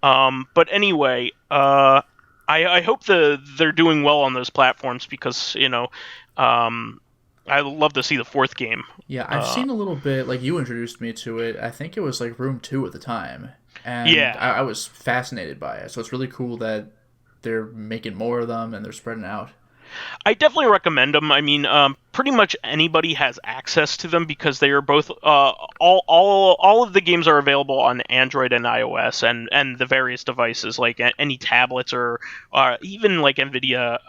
But anyway, I hope they're doing well on those platforms because I love to see the 4th game.
Yeah, I've seen a little bit. Like, you introduced me to it. I think it was like Room 2 at the time, and
yeah,
I was fascinated by it. So it's really cool that they're making more of them and they're spreading out.
I definitely recommend them. I mean, pretty much anybody has access to them because they are both all of the games are available on Android and iOS and the various devices, like any tablets or even like Nvidia,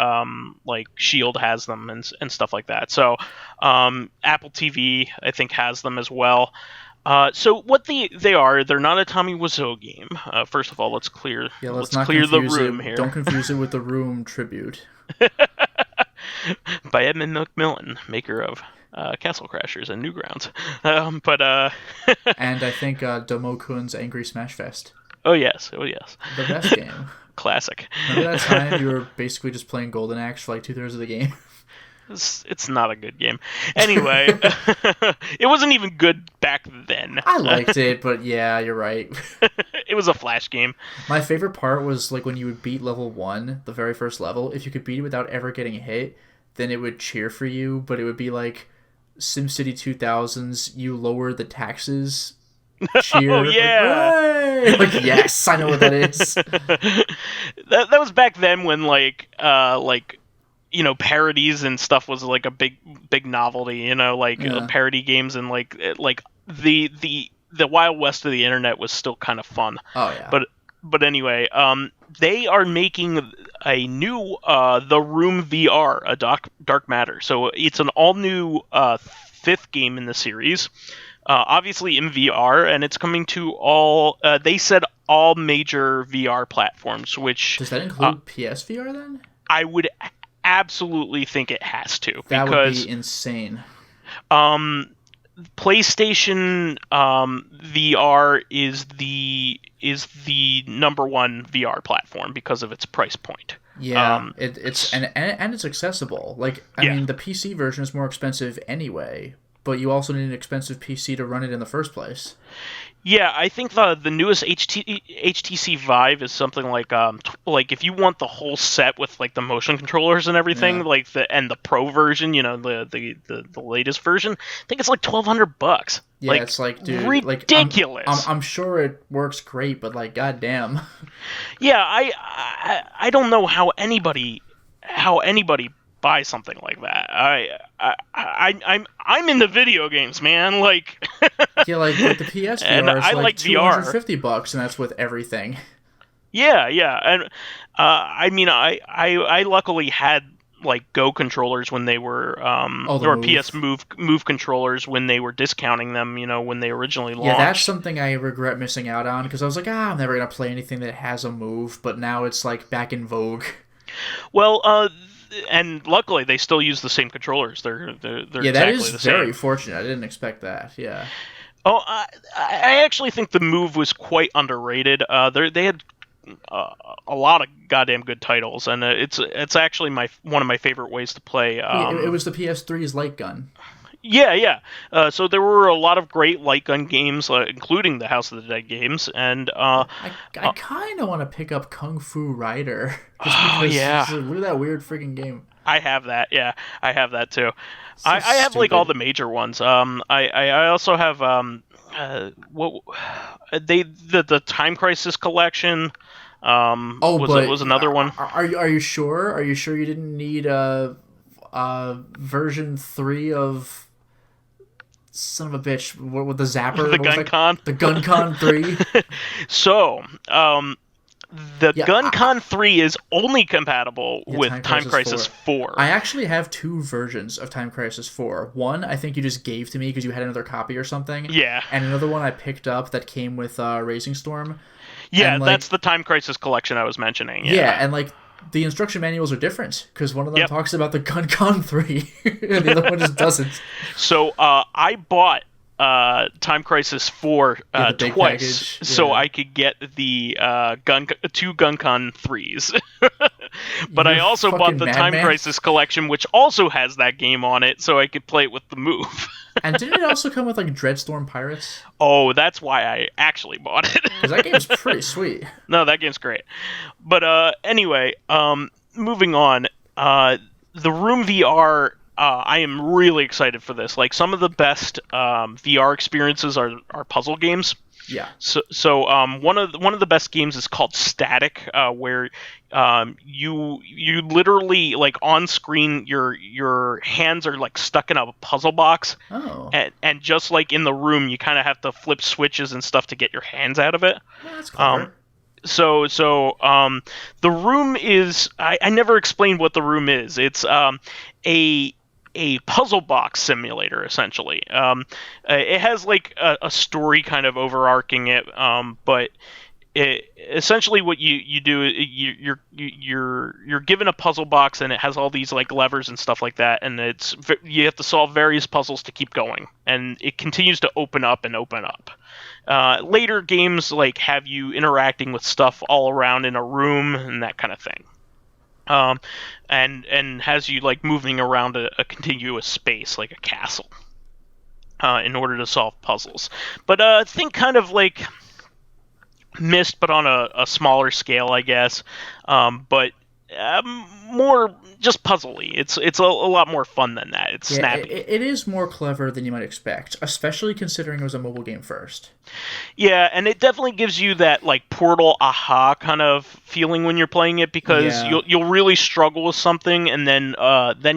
like Shield has them and stuff like that. So Apple TV, I think, has them as well. So what they're not a Tommy Wiseau game. First of all, let's clear the room here.
Don't confuse it with the Room tribute.
By Edmund McMillan, maker of Castle Crashers and Newgrounds.
And I think Domo-kun's Angry Smash Fest.
Oh yes.
The best game.
Classic.
Remember that time you were basically just playing Golden Axe for like 2/3 of the game?
It's not a good game. Anyway, it wasn't even good back then.
I liked it, but yeah, you're right.
It was a flash game.
My favorite part was like when you would beat level 1, the very first level. If you could beat it without ever getting hit, then it would cheer for you, but it would be like SimCity 2000's you lower the taxes cheer.
Oh yeah.
Like yes, I know what that is.
that was back then when parodies and stuff was like a big novelty, parody games and like the Wild West of the internet was still kind of fun.
Oh yeah.
But anyway, they are making a new The Room VR, a Dark Matter. So it's an all new 5th game in the series. Obviously in VR, and it's coming to all they said all major VR platforms, which
does that include PSVR then?
I would absolutely think it has to.
That would be insane.
Um, PlayStation VR is the number one VR platform because of its price point.
Yeah, and it's accessible. Like, I
Yeah.
mean, the PC version is more expensive anyway, but you also need an expensive PC to run it in the first place.
Yeah, I think the newest HTC Vive is something like like if you want the whole set with like the motion controllers and everything,
Yeah.
like the Pro version, the latest version, I think it's like $1,200.
Yeah,
Like
it's like, dude, like
ridiculous.
I'm sure it works great, but like, goddamn.
Yeah, I don't know how anybody buys something like that. I'm in the video games, man. Like,
Yeah, like the
and
PSVR is
I
like
like VR.
$250, and that's with everything.
Yeah, yeah, and I mean, I luckily had like Go controllers when they were
Oh, the
or PS
Move.
Move controllers when they were discounting them. When they originally
Yeah, that's
launched.
something I regret missing out on because I was like, I'm never gonna play anything that has a Move, but now it's like back in vogue.
Well, and luckily they still use the same controllers. They're
Yeah, that
exactly
is
the
very
same.
fortunate. I didn't expect that. Yeah.
Oh, I actually think the Move was quite underrated. They had a lot of goddamn good titles, and it's actually one of my favorite ways to play.
Well, yeah, it was the PS3's light gun.
Yeah, yeah. So there were a lot of great light gun games, including the House of the Dead games, and
I kind of want to pick up Kung Fu Rider just
oh
because
yeah,
look at that weird freaking game.
I have that. Yeah, I have that too.
So
I have like all
stupid.
the major ones. I also have what the Time Crisis collection.
Oh, but
Was another one.
are you sure? Are you sure you didn't need version 3 of son of a bitch? What with the zapper?
The
What was
Gun
that?
Con.
The Gun Con 3.
So, the
Yeah,
Gun Con 3 is only compatible
yeah.
with
Time
Time
Crisis
Crisis
4.
4.
I actually have two versions of Time Crisis 4. One I think you just gave to me because you had another copy or something,
Yeah.
and another one I picked up that came with Racing Storm.
Yeah,
And like,
that's the Time Crisis collection I was mentioning.
yeah,
Yeah.
and like the instruction manuals are different because one of them
Yep.
talks about the Gun Con 3 and the other one just doesn't.
So, I bought Time Crisis 4
Yeah, the big
twice
package.
so
Yeah.
I could get the two GunCon 3s. But I
You're
also bought
fucking
the Time
madman.
Crisis collection, which also has that game on it, so I could play it with the Move.
And didn't it also come with like Dreadstorm Pirates?
Oh, that's why I actually bought it.
Because that game's pretty sweet.
No, that game's great. But anyway, moving on. The Room VR. I am really excited for this. Like some of the best VR experiences are puzzle games.
Yeah.
So one of the best games is called Static, where you literally like on screen your hands are like stuck in a puzzle box,
Oh.
and just like in the room, you kind of have to flip switches and stuff to get your hands out of it.
Well, that's clever.
So the room is I never explained what the room is. It's a puzzle box simulator essentially. It has like a story kind of overarching it, but essentially what you do you're given a puzzle box and it has all these like levers and stuff like that, and you have to solve various puzzles to keep going, and it continues to open up and open up. Later games like have you interacting with stuff all around in a room and that kind of thing. And has you like moving around a contiguous space like a castle, in order to solve puzzles. But think kind of like Myst, but on a smaller scale, I guess. But more just puzzly. It's a lot more fun than that. It's
Yeah,
snappy.
it is more clever than you might expect, especially considering it was a mobile game first.
Yeah, and it definitely gives you that like Portal aha kind of feeling when you're playing it, because
Yeah.
you'll really struggle with something, and then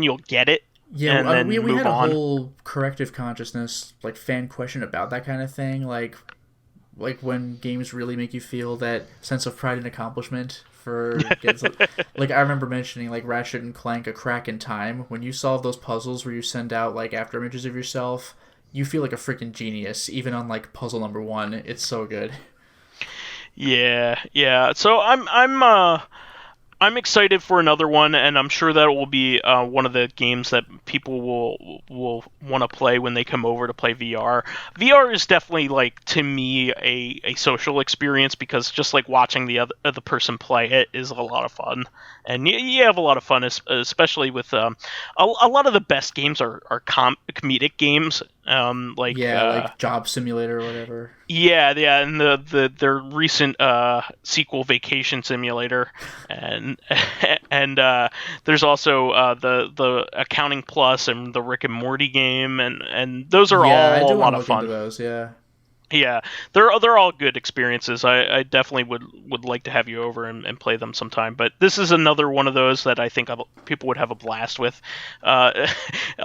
you'll get it,
Yeah,
and then
we
move
had a
on.
whole Corrective Consciousness like fan question about that kind of thing, like when games really make you feel that sense of pride and accomplishment for games. Like I remember mentioning like Ratchet and Clank: A Crack in Time. When you solve those puzzles where you send out like after images of yourself, you feel like a freaking genius even on like puzzle number 1. It's so good.
Yeah, yeah. So I'm excited for another one, and I'm sure that will be one of the games that people will want to play when they come over to play VR. VR is definitely, like, to me, a social experience, because just like watching the other person play it is a lot of fun, and you have a lot of fun, especially with a lot of the best games are comedic games, like
Yeah, like Job Simulator or whatever.
yeah, and their recent sequel, Vacation Simulator, and and there's also the Accounting Plus and the Rick and Morty game, and those are
Yeah, I
all a
do want
lot
to
of
look into
fun.
those. Yeah.
Yeah, they're all good experiences. I definitely would like to have you over and play them sometime. But this is another one of those that I think people would have a blast with. A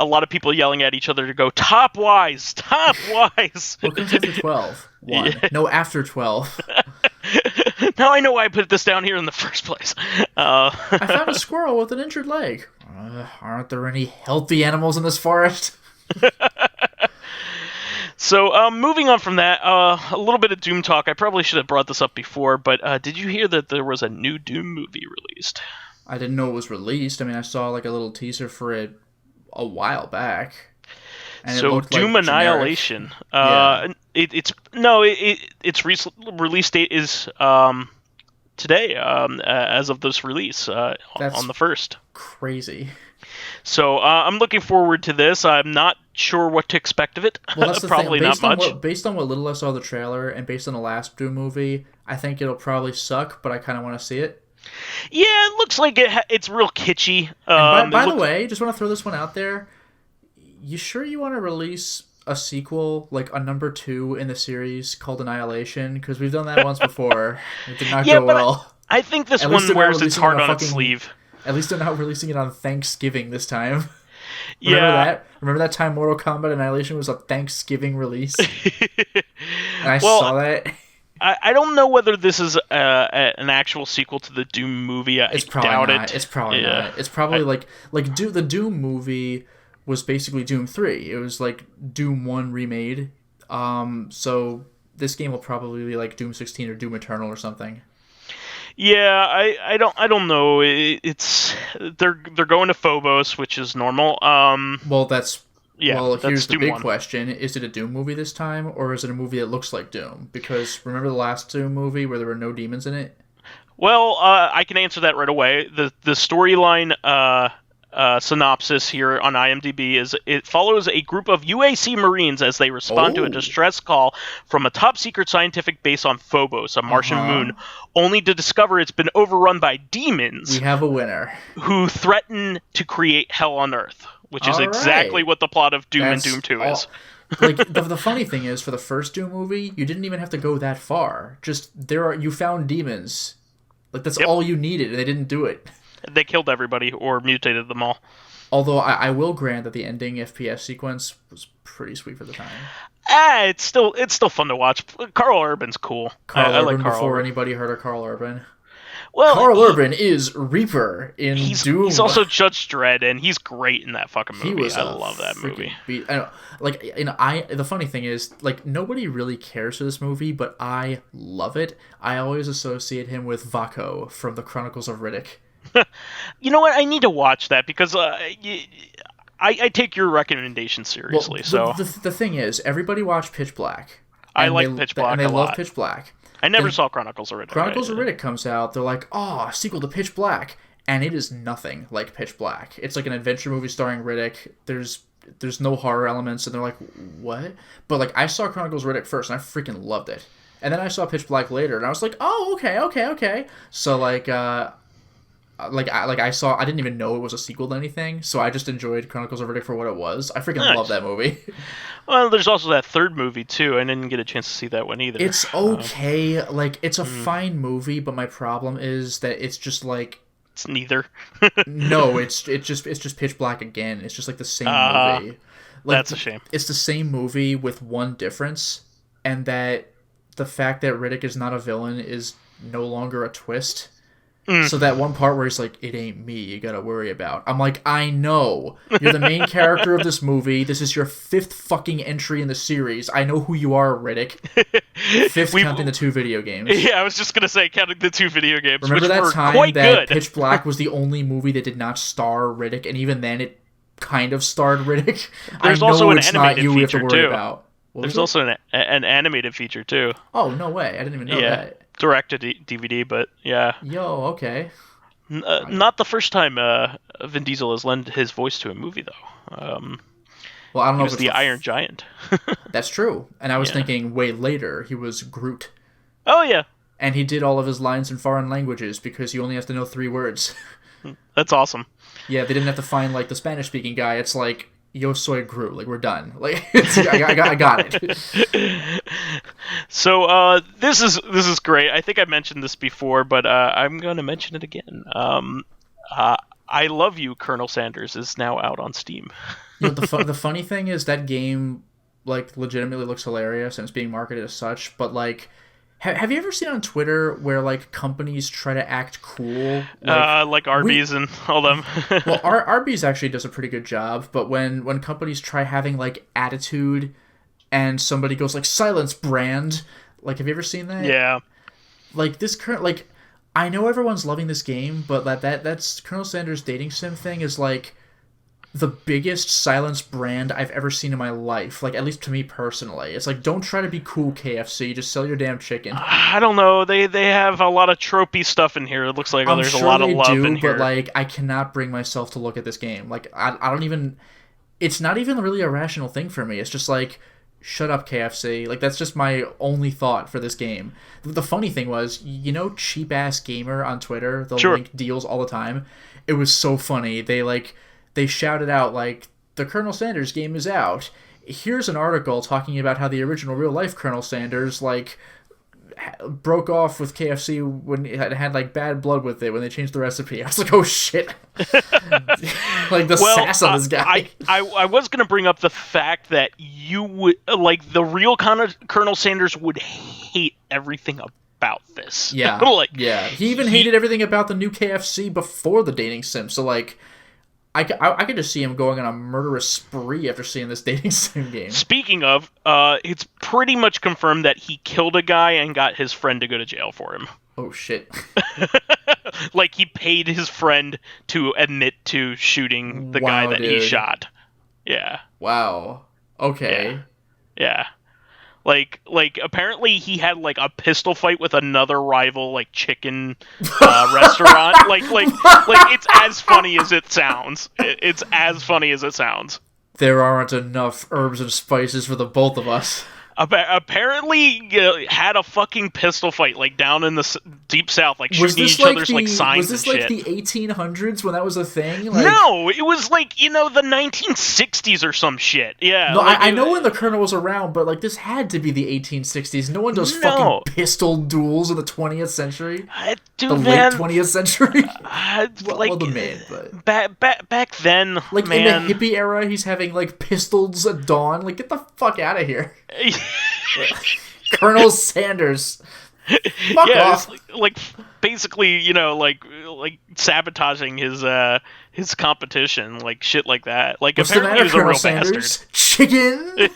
lot of people yelling at each other to go top wise, top wise.
What comes after 12?
Yeah.
1. No, after 12.
Now I know why I put this down here in the first place.
I found a squirrel with an injured leg. Aren't there any healthy animals in this forest?
So, moving on from that, a little bit of Doom talk. I probably should have brought this up before, but did you hear that there was a new Doom movie released?
I didn't know it was released. I mean, I saw like a little teaser for it a while back, and it
So,
looked
Doom
like generic.
Annihilation.
Yeah,
Its release date is today, as of this release, on
that's
the 1st.
crazy.
So, I'm looking forward to this. I'm not sure what to expect of it.
Well, that's the thing.
Probably not much.
Based on what little I saw of the trailer, and based on the last Doom movie, I think it'll probably suck. But I kind of want to see it.
Yeah, it looks like it's real kitschy.
And
Um, it
by the
looks,
way, just want to throw this one out there. You sure you want to release a sequel, like a number 2 in the series called Annihilation? Because we've done that once before. It did not
yeah,
go
but
well.
I think this
At least
one
they're not
wears its
releasing it
heart
on a
on its
fucking.
sleeve.
At least they're not releasing it on Thanksgiving this time. Remember
Yeah.
that? Remember that time Mortal Kombat Annihilation was a Thanksgiving release? And I
Well,
saw that.
I don't know whether this is an actual sequel to the Doom movie. I
It's probably
doubt
not.
it.
It's probably
Yeah.
not. It's probably the Doom movie was basically Doom 3. It was like Doom 1 remade. So this game will probably be like Doom 16 or Doom Eternal or something.
Yeah, I don't know. It's they're going to Phobos, which is normal.
Well,
Yeah,
Well,
that's
here's the
Doom
big
1.
question. Is it a Doom movie this time, or is it a movie that looks like Doom? Because remember the last Doom movie where there were no demons in it?
Well, I can answer that right away. The storyline synopsis here on IMDb is it follows a group of UAC Marines as they respond to a
Oh.
distress call from a top secret scientific base on Phobos, a Martian
Uh-huh.
moon, only to discover it's been overrun by demons
We have a winner.
who threaten to create hell on Earth, which is
All
exactly
right.
what the plot of Doom and
That's
Doom 2
all.
is.
Like the funny thing is, for the first Doom movie, you didn't even have to go that far. Just you found demons. Like that's
Yep.
all you needed, and they didn't do it.
They killed everybody or mutated them all.
Although I will grant that the ending FPS sequence was pretty sweet for the time.
It's still fun to watch. Carl Urban's cool.
Carl
I
Urban
like Carl
before
Urban.
anybody heard of Carl Urban.
Well,
Carl Urban is Reaper in Doom.
he's also Judge Dredd, and he's great in that fucking movie.
He was
I love that movie.
The funny thing is, like, nobody really cares for this movie, but I love it. I always associate him with Vako from the Chronicles of Riddick.
You know what? I need to watch that because I take your recommendation seriously. So
The thing is, everybody watched Pitch Black.
I
and
like
they,
Pitch Black
and they
a
love
lot.
Pitch Black.
I never
Then
saw Chronicles of Riddick.
Chronicles of Riddick comes out. They're like, oh, sequel to Pitch Black, and it is nothing like Pitch Black. It's like an adventure movie starring Riddick. There's no horror elements, and they're like, what? But like, I saw Chronicles of Riddick first, and I freaking loved it. And then I saw Pitch Black later, and I was like, oh, okay. So I didn't even know it was a sequel to anything, so I just enjoyed Chronicles of Riddick for what it was. I freaking
Nice.
love that movie.
Well, there's also that third movie too. I didn't get a chance to see that one either.
It's okay, it's a fine movie, but my problem is that it's just like,
It's neither.
no, it's just Pitch Black again. It's just like the same movie. Like,
That's a shame.
It's the same movie with one difference, and that the fact that Riddick is not a villain is no longer a twist. So that one part where he's like, "It ain't me you gotta worry about." I'm like, I know. You're the main character of this movie. This is your 5th fucking entry in the series. I know who you are, Riddick. 5th counting the 2 video games.
Yeah, I was just gonna say counting the 2 video games,
Remember
which
that
were
time
quite
that
good.
Pitch Black was the only movie that did not star Riddick, and even then it kind of starred Riddick?
There's
I know
also an
it's not
animated
you we have to
feature,
worry
too.
about.
There's also an animated feature, too.
Oh, no way. I didn't even know that.
Direct to DVD, but yeah.
Yo, okay.
Not the first time Vin Diesel has lent his voice to a movie, though.
Well, I don't know
He
if
was
it's
the Iron Giant.
That's true. And I was thinking way later he was Groot.
Oh, yeah.
And he did all of his lines in foreign languages because you only have to know 3 words.
That's awesome.
Yeah, they didn't have to find, like, the Spanish-speaking guy. It's like, yo soy Groot. Like, we're done. Like, I got it.
So, this is great. I think I mentioned this before, but I'm going to mention it again. I Love You, Colonel Sanders is now out on Steam.
You know, the funny thing is that game, like, legitimately looks hilarious and it's being marketed as such, but, like, have you ever seen on Twitter where, like, companies try to act cool?
Like Arby's and all them.
Well, Arby's actually does a pretty good job, but when companies try having, like, attitude and somebody goes, like, silence brand, like, have you ever seen that?
Yeah.
Like, this current, like, I know everyone's loving this game, but that's Colonel Sanders' dating sim thing is, like, the biggest silence brand I've ever seen in my life. Like, at least to me personally. It's like, don't try to be cool, KFC. Just sell your damn chicken.
I don't know. They have a lot of tropey stuff in here. It looks like there's a lot of love in here.
But, like, I cannot bring myself to look at this game. Like, I don't even... It's not even really a rational thing for me. It's just like, shut up, KFC. Like, that's just my only thought for this game. The funny thing was, you know Cheap Ass Gamer on Twitter? They'll link deals all the time. It was so funny. They shouted out, like, the Colonel Sanders game is out. Here's an article talking about how the original real-life Colonel Sanders, like, broke off with KFC when it had like, bad blood with it when they changed the recipe. I was like, oh, shit. Like, the sass on this guy.
I was going to bring up the fact that you would, like, the real Colonel Sanders would hate everything about this.
Yeah. Yeah. He even hated everything about the new KFC before the dating sim. So, like... I could just see him going on a murderous spree after seeing this dating sim game.
Speaking of, it's pretty much confirmed that he killed a guy and got his friend to go to jail for him.
Oh, shit.
Like, he paid his friend to admit to shooting the guy that he shot. Yeah.
Wow. Okay.
Yeah. Like apparently he had like a pistol fight with another rival like chicken restaurant. like it's as funny as it sounds. It's as funny as it sounds.
There aren't enough herbs and spices for the both of us.
Apparently had a fucking pistol fight like down in the deep south, like shooting each other's like signs and shit.
Was this like the 1800s when that was a thing? Like...
No, it was like, you know, the 1960s or some shit. Yeah.
No,
like,
I know when the Colonel was around, but like this had to be the 1860s. No one does fucking pistol duels in the 20th century.
Dude,
the
man,
late 20th century.
well,
the mid, but
back then,
like
man,
in the hippie era, he's having like pistols at dawn. Like, get the fuck out of here. Colonel Sanders. Fuck off.
Like basically, you know, like sabotaging his competition, like shit like that. Like,
what's
apparently
the matter,
he was
Colonel
a real
Sanders?
bastard.
Chicken.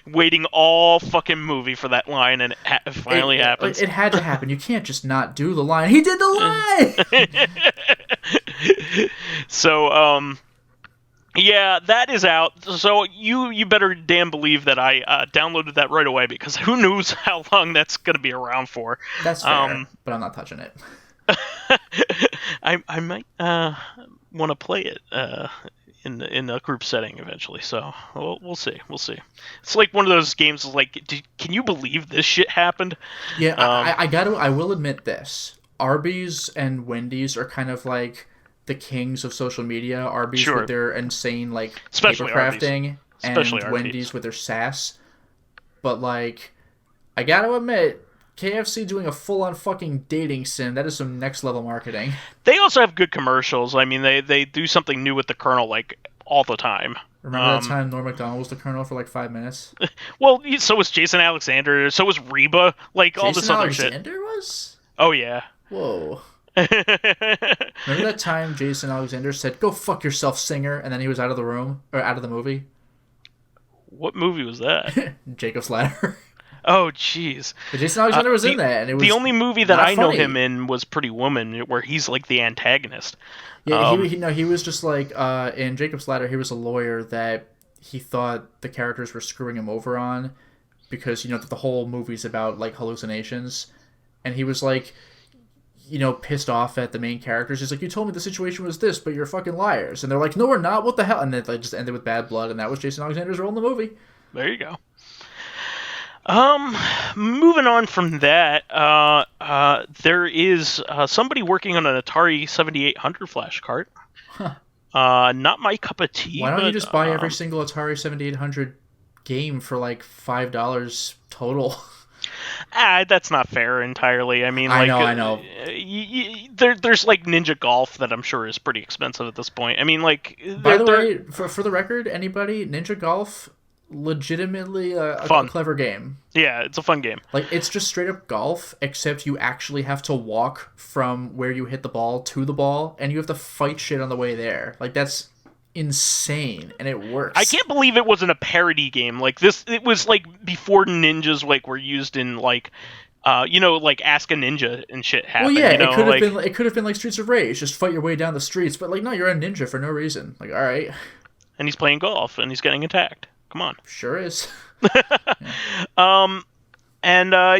Waiting all fucking movie for that line, and it finally happens.
It had to happen. You can't just not do the line. He did the line.
So, yeah, that is out. So you better damn believe that I downloaded that right away, because who knows how long that's going to be around for.
That's fair, but I'm not touching it.
I might want to play it in a group setting eventually. So we'll see. It's like one of those games. Like, can you believe this shit happened?
Yeah, I will admit this. Arby's and Wendy's are kind of like the kings of social media. Arby's with their insane like
especially
paper crafting, and Wendy's with their sass. But like, I gotta admit, KFC doing a full-on fucking dating sim, that is some next-level marketing.
They also have good commercials. I mean, they do something new with the Colonel, like, all the time.
Remember that time Norm Macdonald was the Colonel for, like, 5 minutes?
Well, so was Jason Alexander, so was Reba, like, all this other shit.
Jason Alexander was?
Oh, yeah.
Whoa. Remember that time Jason Alexander said, "Go fuck yourself, singer," and then he was out of the room or out of the movie?
What movie was that?
Jacob's Ladder.
Oh, jeez.
But Jason Alexander was in
The
that, and it
the
was
only movie that
not
I know
funny.
him in was Pretty Woman, where he's like the antagonist.
Yeah, he was just like in Jacob's Ladder. He was a lawyer that he thought the characters were screwing him over on because the whole movie's about like hallucinations, and he was like, pissed off at the main characters. He's like, "You told me the situation was this, but you're fucking liars." And they're like, "No, we're not. What the hell?" And then they just ended with bad blood, and that was Jason Alexander's role in the movie.
There you go. Moving on from that, there is somebody working on an Atari 7800 flash cart.
Huh.
Not my cup of tea.
Why don't you
but,
just buy every single Atari 7800 game for like $5 total?
That's not fair entirely. I mean, like,
I know.
There's like Ninja Golf that I'm sure is pretty expensive at this point. I mean, like,
By the way, for the record, anybody, Ninja Golf, legitimately a clever game.
Yeah, it's a fun game.
Like, it's just straight up golf, except you actually have to walk from where you hit the ball to the ball, and you have to fight shit on the way there. Like, that's insane, and it works.
I can't believe it wasn't a parody game like this. It was like before ninjas like were used in like like Ask a Ninja and shit happened.
Well, yeah,
it
could have been like Streets of Rage, just fight your way down the streets, but like no, you're a ninja for no reason. Like, all right,
and he's playing golf and he's getting attacked. Come on,
sure is.
And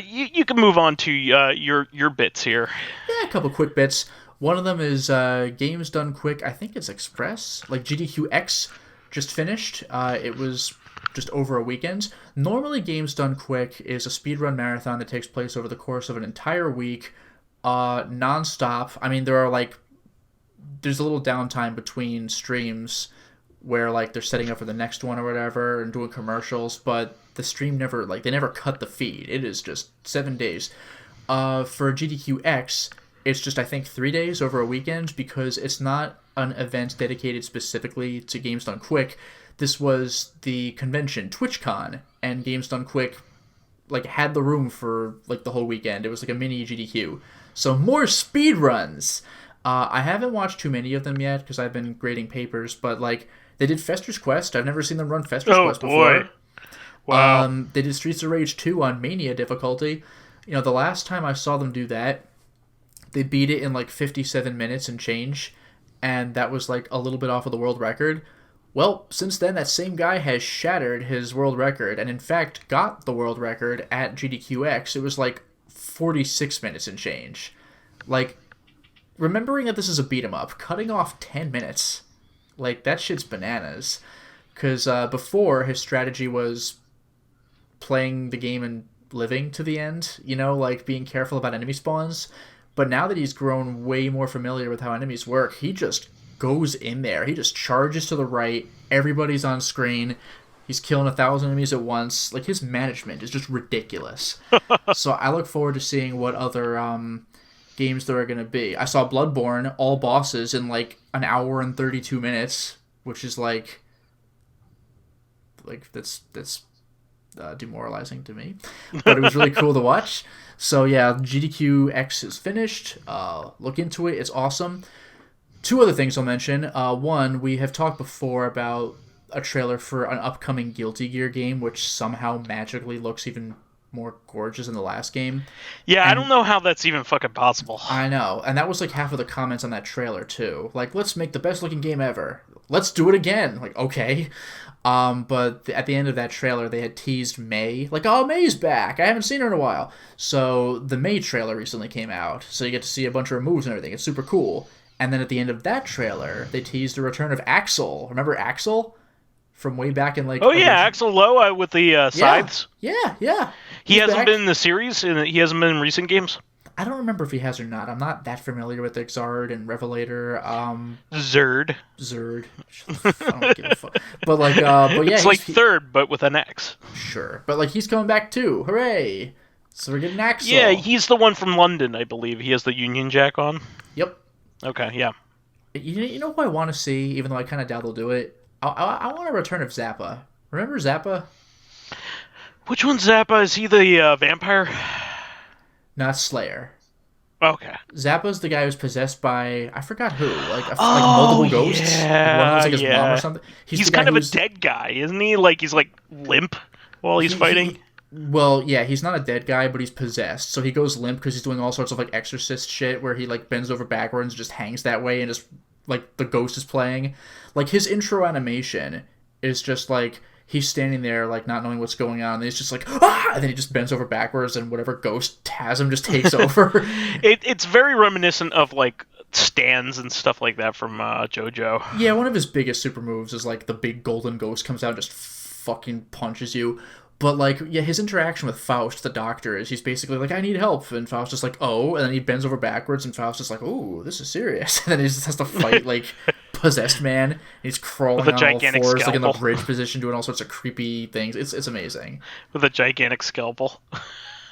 you can move on to your bits here.
Yeah, a couple quick bits. One of them is Games Done Quick. I think it's Express. Like GDQx just finished. It was just over a weekend. Normally, Games Done Quick is a speedrun marathon that takes place over the course of an entire week, non-stop. I mean, there's a little downtime between streams where like they're setting up for the next one or whatever and doing commercials, but the stream they never cut the feed. It is just 7 days. For GDQx, it's just, I think, 3 days over a weekend because it's not an event dedicated specifically to Games Done Quick. This was the convention, TwitchCon, and Games Done Quick like had the room for like the whole weekend. It was like a mini GDQ. So more speedruns. I haven't watched too many of them yet because I've been grading papers, but like they did Fester's Quest. I've never seen them run Fester's Quest before.
Boy. Wow.
They did Streets of Rage 2 on Mania difficulty. The last time I saw them do that, they beat it in like 57 minutes and change, and that was like a little bit off of the world record. Well, since then, that same guy has shattered his world record, and in fact got the world record at GDQx. It was like 46 minutes and change. Like, remembering that this is a beat-em-up, cutting off 10 minutes, like, that shit's bananas. Because before, his strategy was playing the game and living to the end, like being careful about enemy spawns. But now that he's grown way more familiar with how enemies work, he just goes in there. He just charges to the right. Everybody's on screen. He's killing 1,000 enemies at once. Like, his management is just ridiculous. So I look forward to seeing what other games there are going to be. I saw Bloodborne, all bosses in like an hour and 32 minutes, which is like that's demoralizing to me. But it was really cool to watch. So yeah, GDQx is finished. Look into it. It's awesome. Two other things I'll mention. One, we have talked before about a trailer for an upcoming Guilty Gear game, which somehow magically looks even more gorgeous than the last game.
Yeah, and I don't know how that's even fucking possible.
I know. And that was like half of the comments on that trailer too. Like, let's make the best looking game ever. Let's do it again. Like, okay. But at the end of that trailer, they had teased May. Like, oh, May's back. I haven't seen her in a while. So the May trailer recently came out. So you get to see a bunch of her moves and everything. It's super cool. And then at the end of that trailer, they teased the return of Axel. Remember Axel? From way back in like...
Oh, yeah, Axel Lowe with the scythes.
Yeah.
He hasn't been in the series? He hasn't been in recent games?
I don't remember if he has or not. I'm not that familiar with Exard and Revelator.
Zerd.
I don't give a fuck. But like, but yeah,
it's like third, but with an X.
Sure, but like he's coming back too. Hooray! So we're getting Axel.
Yeah, he's the one from London, I believe. He has the Union Jack on.
Yep.
Okay, yeah.
You know who I want to see, even though I kind of doubt they'll do it. I want a return of Zappa. Remember Zappa?
Which one's Zappa? Is he the vampire?
Not Slayer.
Okay.
Zappa's the guy who's possessed by I forgot who, like
Oh
multiple ghosts. Like one of them's
yeah,
like his mom or
yeah.
something. He's
He's
the guy
kind of a
who's
dead guy, isn't he? Like he's like limp while he's fighting.
he well, yeah, he's not a dead guy, but he's possessed. So he goes limp because he's doing all sorts of like exorcist shit where he like bends over backwards, just hangs that way, and just like the ghost is playing. Like his intro animation is just like he's standing there like not knowing what's going on, and he's just like ah, and then he just bends over backwards, and whatever ghost has him just takes over.
It's very reminiscent of like stands and stuff like that from JoJo.
Yeah, one of his biggest super moves is like the big golden ghost comes out and just fucking punches you. But like, yeah, his interaction with Faust, the doctor, is he's basically like, "I need help," and Faust is like, "Oh," and then he bends over backwards, and Faust is like, "Oh, this is serious," and then he just has to fight like possessed man. And he's crawling
With a
on all
gigantic
fours, like in the
scalpel.
bridge position, doing all sorts of creepy things. It's amazing.
With a gigantic scalpel.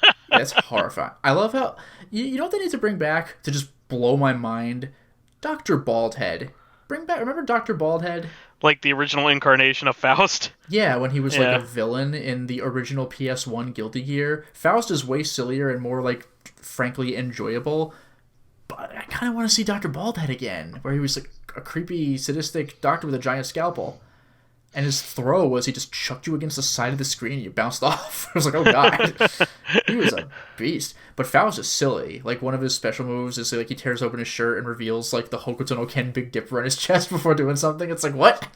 Yeah, it's horrifying. I love how you know what they need to bring back to just blow my mind. Doctor Baldhead. Bring back. Remember Doctor Baldhead?
Like the original incarnation of Faust.
Yeah, when he was like
Yeah.
a villain in the original PS1 Guilty Gear. Faust is way sillier and more like frankly enjoyable. But I kind of want to see Dr. Baldhead again, where he was like a creepy, sadistic doctor with a giant scalpel. And his throw was he just chucked you against the side of the screen and you bounced off. I was like, oh god. He was a beast. But Faust is silly. Like one of his special moves is like he tears open his shirt and reveals like the Hokuto no Ken Big Dipper on his chest before doing something. It's like what?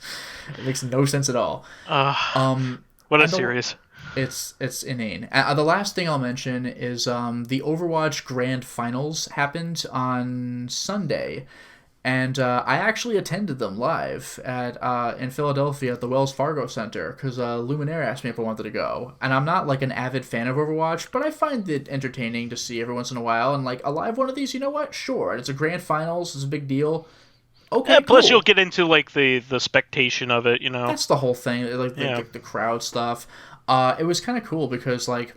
It makes no sense at all.
What a
and the-
series.
It's inane. The last thing I'll mention is the Overwatch Grand Finals happened on Sunday, and I actually attended them live at in Philadelphia at the Wells Fargo Center because Luminaire asked me if I wanted to go, and I'm not like an avid fan of Overwatch, but I find it entertaining to see every once in a while, and like a live one of these, you know what? Sure, and it's a Grand Finals, it's a big deal. Okay,
Yeah, plus
cool.
you'll get into like the spectation of it, you know.
That's the whole thing, like
Yeah.
the crowd stuff. It was kind of cool because like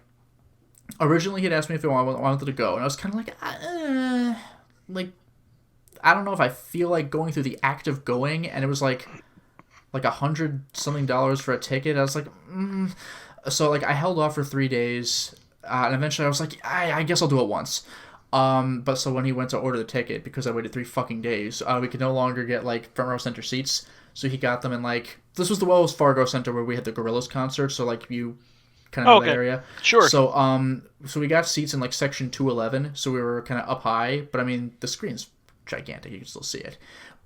originally he'd asked me if I wanted to go, and I was kind of like I don't know if I feel like going through the act of going, and it was like $100 something for a ticket. I was like, so like I held off for 3 days, and eventually I was like, I guess I'll do it once. But so when he went to order the ticket, because I waited 3 fucking days, we could no longer get like front row center seats. So he got them in like this was the Wells Fargo Center where we had the Gorillaz concert. So like you kind of know that
Okay.
area.
Sure.
So we got seats in like section 211. So we were kind of up high, but I mean the screen's gigantic. You can still see it.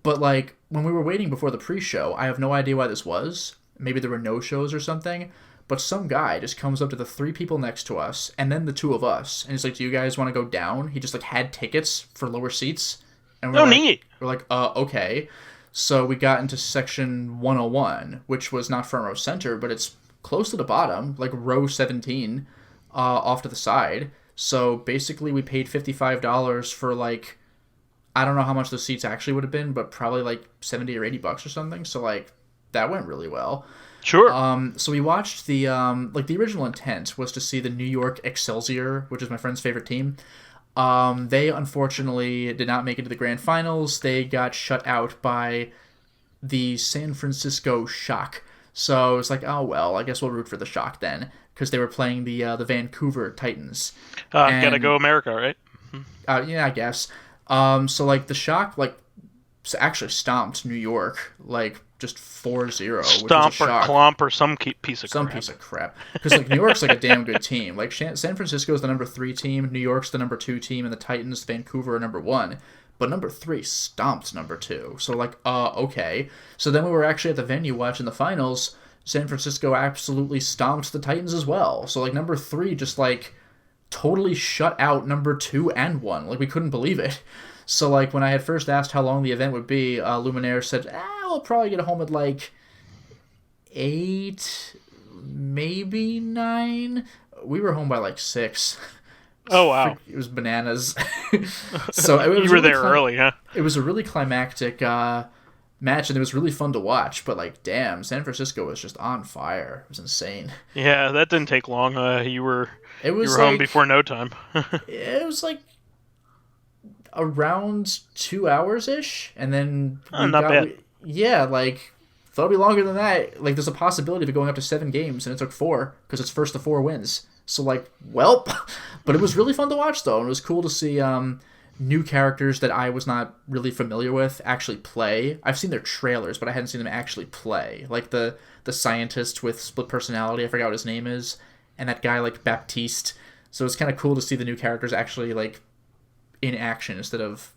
But like when we were waiting before the pre-show, I have no idea why this was. Maybe there were no shows or something. But some guy just comes up to the three people next to us, and then the two of us, and he's like, "Do you guys want to go down?" He just like had tickets for lower seats, and
Oh, neat.
we're like, okay. So we got into section 101, which was not front row center, but it's close to the bottom, like row 17, off to the side. So basically, we paid $55 for like I don't know how much the seats actually would have been, but probably like 70 or $80 or something. So like that went really well.
Sure.
So we watched the like the original intent was to see the New York Excelsior, which is my friend's favorite team. They unfortunately did not make it to the grand finals. They got shut out by the San Francisco Shock. So it's like, oh well, I guess we'll root for the Shock then, because they were playing the Vancouver Titans.
Gotta go America, right?
Yeah, I guess. So like the Shock like actually stomped New York like just 4-0, which was a
Stomp or
shock.
clomp or some piece of
Some
crap.
piece of crap. Because like New York's like a damn good team. Like San Francisco is the number 3 team, New York's the number 2 team, and the Titans, Vancouver are number 1. But number 3 stomped number 2. So like, okay. So then we were actually at the venue watching the finals. San Francisco absolutely stomped the Titans as well. So like number 3 just like totally shut out number 2 and 1. Like we couldn't believe it. So like when I had first asked how long the event would be, Luminaire said, we'll probably get home at like 8, maybe 9. We were home by like 6.
Oh wow.
It was bananas. So it was
You were
really
there early, huh?
It was a really climactic match, and it was really fun to watch. But like, damn, San Francisco was just on fire. It was insane.
Yeah, that didn't take long. You were
It was
home
like,
before no time.
it was like around 2 hours ish, and then
Not bad.
yeah, like thought it'd be longer than that. Like there's a possibility of it going up to 7 games, and it took 4 because it's first to 4 wins. So like, well, but it was really fun to watch though, and it was cool to see new characters that I was not really familiar with actually play. I've seen their trailers, but I hadn't seen them actually play. Like the scientist with split personality, I forgot what his name is, and that guy like Baptiste. So it's kind of cool to see the new characters actually like in action instead of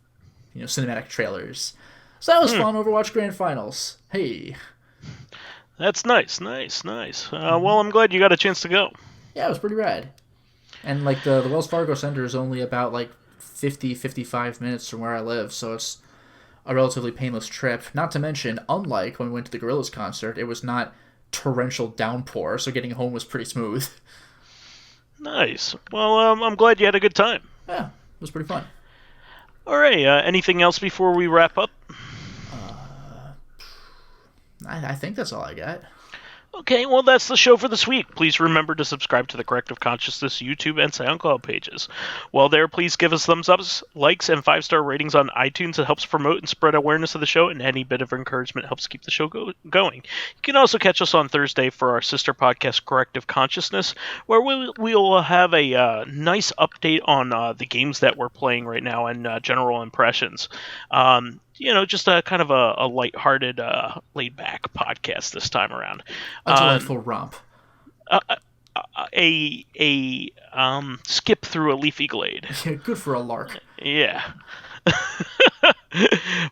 cinematic trailers. So that was fun. Overwatch Grand Finals. Hey.
That's nice. Well, I'm glad you got a chance to go.
Yeah, it was pretty rad. And like the Wells Fargo Center is only about like 55 minutes from where I live, so it's a relatively painless trip. Not to mention, unlike when we went to the Gorillaz concert, it was not torrential downpour, so getting home was pretty smooth.
Nice. Well, I'm glad you had a good time.
Yeah, it was pretty fun.
All right. Anything else before we wrap up?
I think that's all I got.
Okay, well, that's the show for this week. Please remember to subscribe to the Corrective Consciousness YouTube and Soundcloud pages. While there, please give us thumbs ups, likes, and 5-star ratings on iTunes. It helps promote and spread awareness of the show, and any bit of encouragement helps keep the show going. You can also catch us on Thursday for our sister podcast, Corrective Consciousness, where we will have a nice update on the games that we're playing right now and general impressions. Just a kind of a lighthearted, laid-back podcast this time around.
A delightful romp.
A skip through a leafy glade.
Yeah, good for a lark.
Yeah.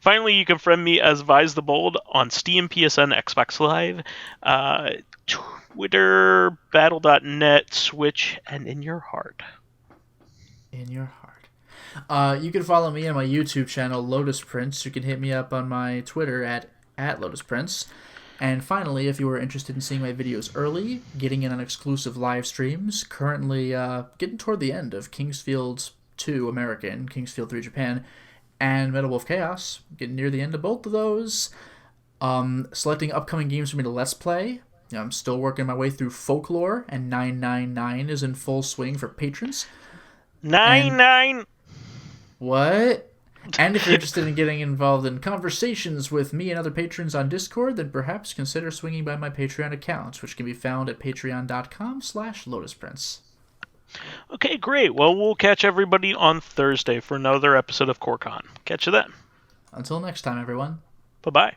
Finally, you can friend me as vysethebold on Steam, PSN, Xbox Live, Twitter, Battle.net, Switch, and in your heart.
In your heart. You can follow me on my YouTube channel, Lotus Prince. You can hit me up on my Twitter at Lotus Prince. And finally, if you are interested in seeing my videos early, getting in on exclusive live streams, currently getting toward the end of Kingsfield 2 American, Kingsfield 3 Japan, and Metal Wolf Chaos, getting near the end of both of those. Selecting upcoming games for me to Let's Play. I'm still working my way through Folklore, and 999 is in full swing for patrons.
9.
What? And if you're interested in getting involved in conversations with me and other patrons on Discord, then perhaps consider swinging by my Patreon account, which can be found at patreon.com/LotusPrince.
Okay, great. Well, we'll catch everybody on Thursday for another episode of CoreCon. Catch you then.
Until next time, everyone.
Bye-bye.